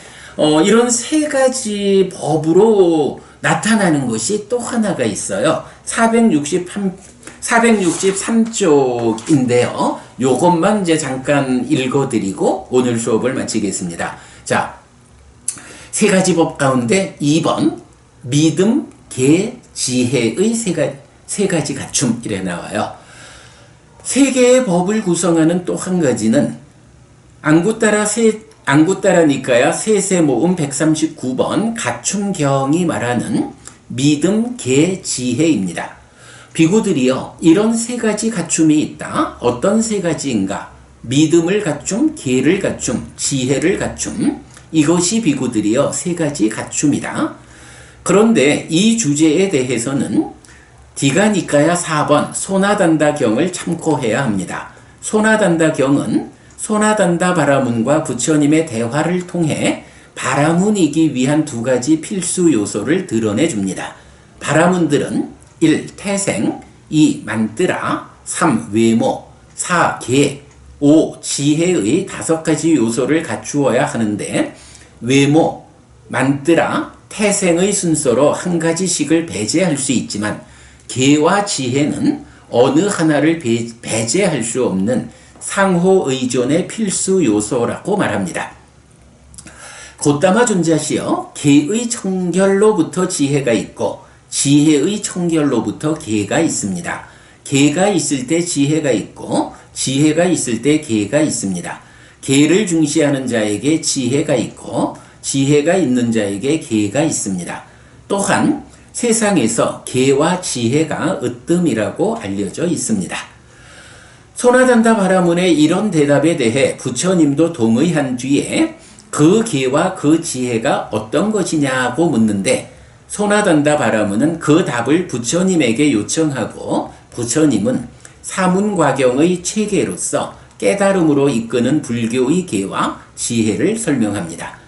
[SPEAKER 1] 이런 세 가지 법으로 나타나는 것이 또 하나가 있어요. 463쪽인데요. 요것만 이제 잠깐 읽어드리고 오늘 수업을 마치겠습니다. 자, 세 가지 법 가운데 2번 믿음, 계, 지혜의 세 가지 갖춤 이래 나와요. 세 개의 법을 구성하는 또 한 가지는 앙구타라 니까야 세세 모음 139번 갖춤경이 말하는 믿음, 계, 지혜입니다. 비구들이요, 이런 세 가지 갖춤이 있다. 어떤 세 가지인가? 믿음을 갖춤, 계를 갖춤, 지혜를 갖춤. 이것이 비구들이요 세 가지 갖춤이다. 그런데 이 주제에 대해서는 디가니까야 4번 소나단다경을 참고해야 합니다. 소나단다경은 소나단다 바라문과 부처님의 대화를 통해 바라문이기 위한 두 가지 필수 요소를 드러내줍니다. 바라문들은 1. 태생 2. 만뜨라 3. 외모 4. 계 5. 지혜의 5가지 요소를 갖추어야 하는데 외모, 만뜨라, 태생의 순서로 한 가지씩을 배제할 수 있지만 계와 지혜는 어느 하나를 배제할 수 없는 상호 의존의 필수 요소라고 말합니다. 곧다마 존자시여, 계의 청결로부터 지혜가 있고 지혜의 청결로부터 계가 있습니다. 계가 있을 때 지혜가 있고 지혜가 있을 때 계가 있습니다. 계를 중시하는 자에게 지혜가 있고 지혜가 있는 자에게 계가 있습니다. 또한 세상에서 계와 지혜가 으뜸이라고 알려져 있습니다. 소나단다 바라문의 이런 대답에 대해 부처님도 동의한 뒤에 그 계와 그 지혜가 어떤 것이냐고 묻는데 소나단다 바라문은 그 답을 부처님에게 요청하고 부처님은 사문과경의 체계로서 깨달음으로 이끄는 불교의 계와 지혜를 설명합니다.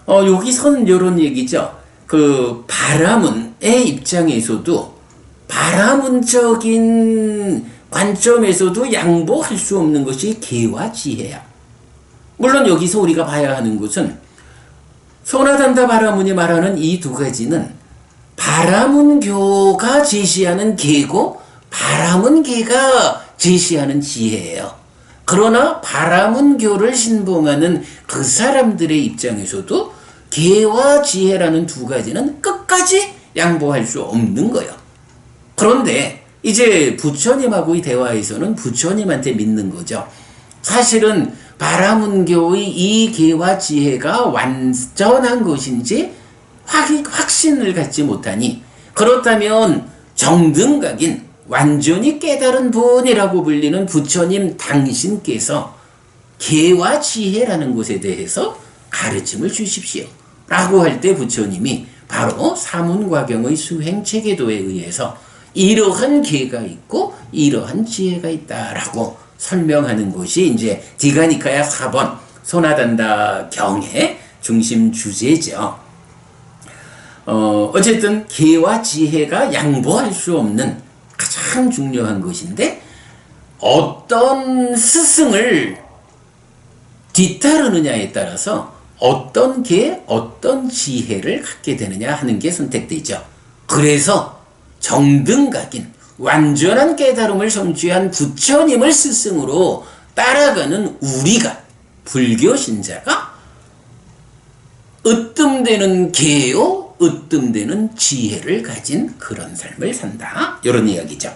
[SPEAKER 1] 여기서는 이런 얘기죠. 그 바라문의 입장에서도 바라문적인 관점에서도 양보할 수 없는 것이 계와 지혜야. 물론 여기서 우리가 봐야 하는 것은 소나단다 바라문이 말하는 이 두 가지는 바라문교가 제시하는 계고 바라문계가 제시하는 지혜예요. 그러나 바라문교를 신봉하는 그 사람들의 입장에서도 계와 지혜라는 두 가지는 끝까지 양보할 수 없는 거예요. 그런데 이제 부처님하고의 대화에서는 부처님한테 믿는 거죠. 사실은 바라문교의 이 계와 지혜가 완전한 것인지 확신을 갖지 못하니 그렇다면 정등각인 완전히 깨달은 분이라고 불리는 부처님 당신께서 계와 지혜라는 것에 대해서 가르침을 주십시오 라고 할 때 부처님이 바로 사문과경의 수행체계도에 의해서 이러한 계가 있고 이러한 지혜가 있다라고 설명하는 것이 이제 디가니카야 4번 소나단다 경의 중심 주제죠. 어쨌든 계와 지혜가 양보할 수 없는 가장 중요한 것인데 어떤 스승을 뒤따르느냐에 따라서 어떤 계, 어떤 지혜를 갖게 되느냐 하는 게 선택되죠. 그래서 정등각인 완전한 깨달음을 성취한 부처님을 스승으로 따라가는 우리가 불교 신자가 으뜸되는 계요, 으뜸되는 지혜를 가진 그런 삶을 산다. 이런 이야기죠.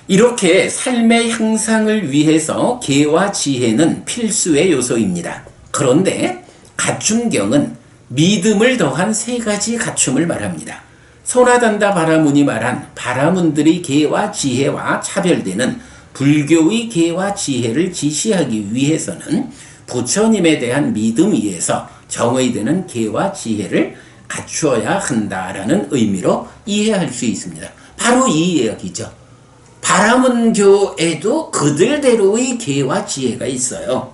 [SPEAKER 1] 이렇게 삶의 향상을 위해서 계와 지혜는 필수의 요소입니다. 그런데 가춤경은 믿음을 더한 세 가지 가춤을 말합니다. 소나단다 바라문이 말한 바라문들의 계와 지혜와 차별되는 불교의 계와 지혜를 지시하기 위해서는 부처님에 대한 믿음 위에서 정의되는 계와 지혜를 갖추어야 한다라는 의미로 이해할 수 있습니다. 바로 이 이야기죠. 바라문교에도 그들대로의 계와 지혜가 있어요.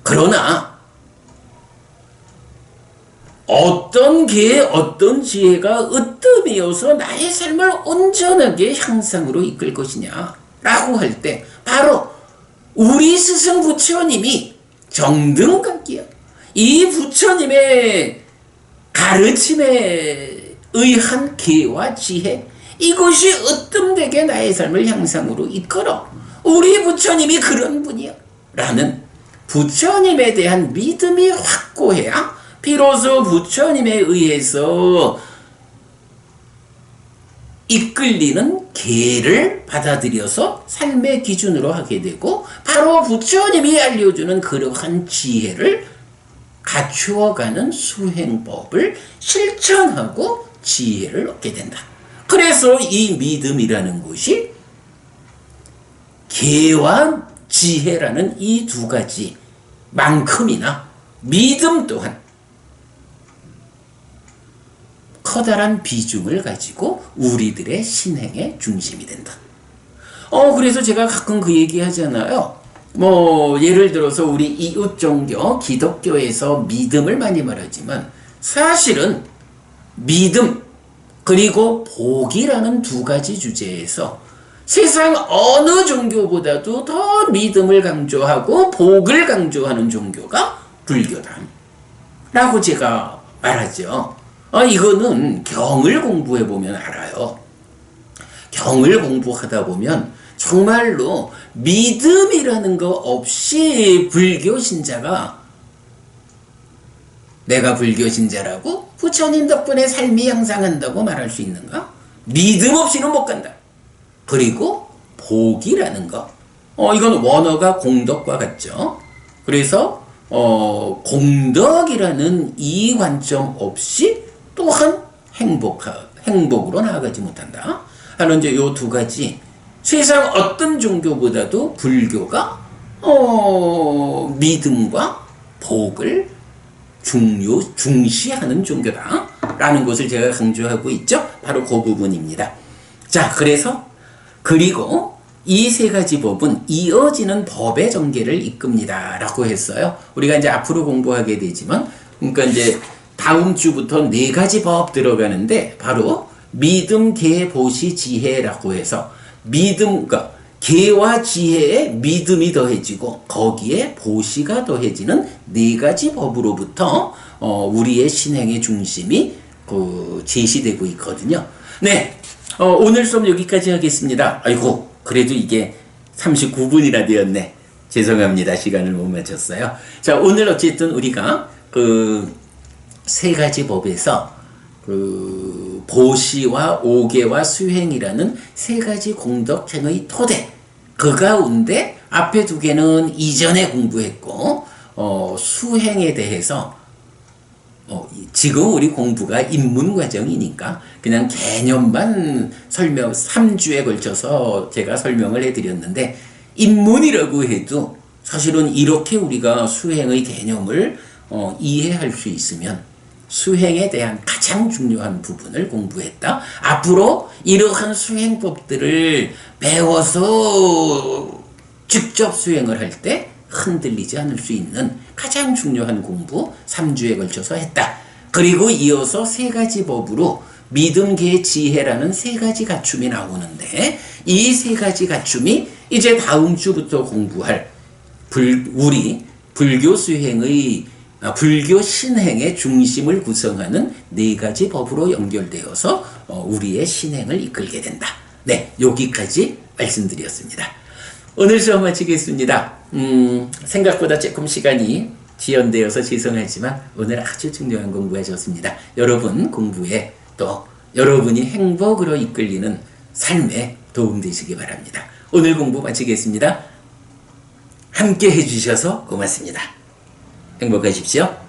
[SPEAKER 1] 그러나 어떤 계, 어떤 지혜가 으뜸이어서 나의 삶을 온전하게 향상으로 이끌 것이냐 라고 할 때 바로 우리 스승 부처님이 정등각이야. 이 부처님의 가르침에 의한 계와 지혜, 이것이 으뜸되게 나의 삶을 향상으로 이끌어. 우리 부처님이 그런 분이야 라는 부처님에 대한 믿음이 확고해야 비로소 부처님에 의해서 이끌리는 계를 받아들여서 삶의 기준으로 하게 되고 바로 부처님이 알려주는 그러한 지혜를 갖추어가는 수행법을 실천하고 지혜를 얻게 된다. 그래서 이 믿음이라는 것이 계와 지혜라는 이 두 가지만큼이나 믿음 또한 커다란 비중을 가지고 우리들의 신행의 중심이 된다. 그래서 제가 가끔 그 얘기 하잖아요. 예를 들어서 우리 이웃종교, 기독교에서 믿음을 많이 말하지만 사실은 믿음 그리고 복이라는 두 가지 주제에서 세상 어느 종교보다도 더 믿음을 강조하고 복을 강조하는 종교가 불교다 라고 제가 말하죠. 이거는 경을 공부해보면 알아요. 경을 공부하다 보면 정말로 믿음이라는 거 없이 불교 신자가 내가 불교 신자라고 부처님 덕분에 삶이 향상한다고 말할 수 있는가? 믿음 없이는 못 간다. 그리고 복이라는 거. 이건 원어가 공덕과 같죠. 그래서 공덕이라는 이 관점 없이 또한 행복으로 나아가지 못한다 하는 이제 요 두 가지, 세상 어떤 종교보다도 불교가 믿음과 복을 중시하는 종교다라는 것을 제가 강조하고 있죠. 바로 그 부분입니다. 자, 그리고 이 세 가지 법은 이어지는 법의 전개를 이끕니다라고 했어요. 우리가 이제 앞으로 공부하게 되지만, 그러니까 이제 다음 주부터 네 가지 법 들어가는데, 바로 믿음, 계, 보시, 지혜라고 해서 그러니까 계와 지혜에 믿음이 더해지고 거기에 보시가 더해지는 네 가지 법으로부터 우리의 신행의 중심이 제시되고 있거든요. 네, 오늘 수업 여기까지 하겠습니다. 아이고, 그래도 이게 39분이나 되었네. 죄송합니다. 시간을 못 맞췄어요. 자, 오늘 어쨌든 우리가 세 가지 법에서 보시와 오계와 수행이라는 세 가지 공덕행의 토대, 그 가운데 앞에 두 개는 이전에 공부했고, 수행에 대해서 지금 우리 공부가 입문 과정이니까 그냥 개념만 3주에 걸쳐서 제가 설명을 해드렸는데, 입문이라고 해도 사실은 이렇게 우리가 수행의 개념을 이해할 수 있으면 수행에 대한 가장 중요한 부분을 공부했다. 앞으로 이러한 수행법들을 배워서 직접 수행을 할 때 흔들리지 않을 수 있는 가장 중요한 공부 3주에 걸쳐서 했다. 그리고 이어서 세 가지 법으로 믿음, 계, 지혜라는 세 가지 갖춤이 나오는데, 이 세 가지 갖춤이 이제 다음 주부터 공부할 우리 불교 신행의 중심을 구성하는 네 가지 법으로 연결되어서 우리의 신행을 이끌게 된다. 네, 여기까지 말씀드렸습니다. 오늘 수업 마치겠습니다. 생각보다 조금 시간이 지연되어서 죄송하지만 오늘 아주 중요한 공부하셨습니다. 여러분 공부에 또 여러분이 행복으로 이끌리는 삶에 도움되시기 바랍니다. 오늘 공부 마치겠습니다. 함께 해주셔서 고맙습니다. 행복하십시오.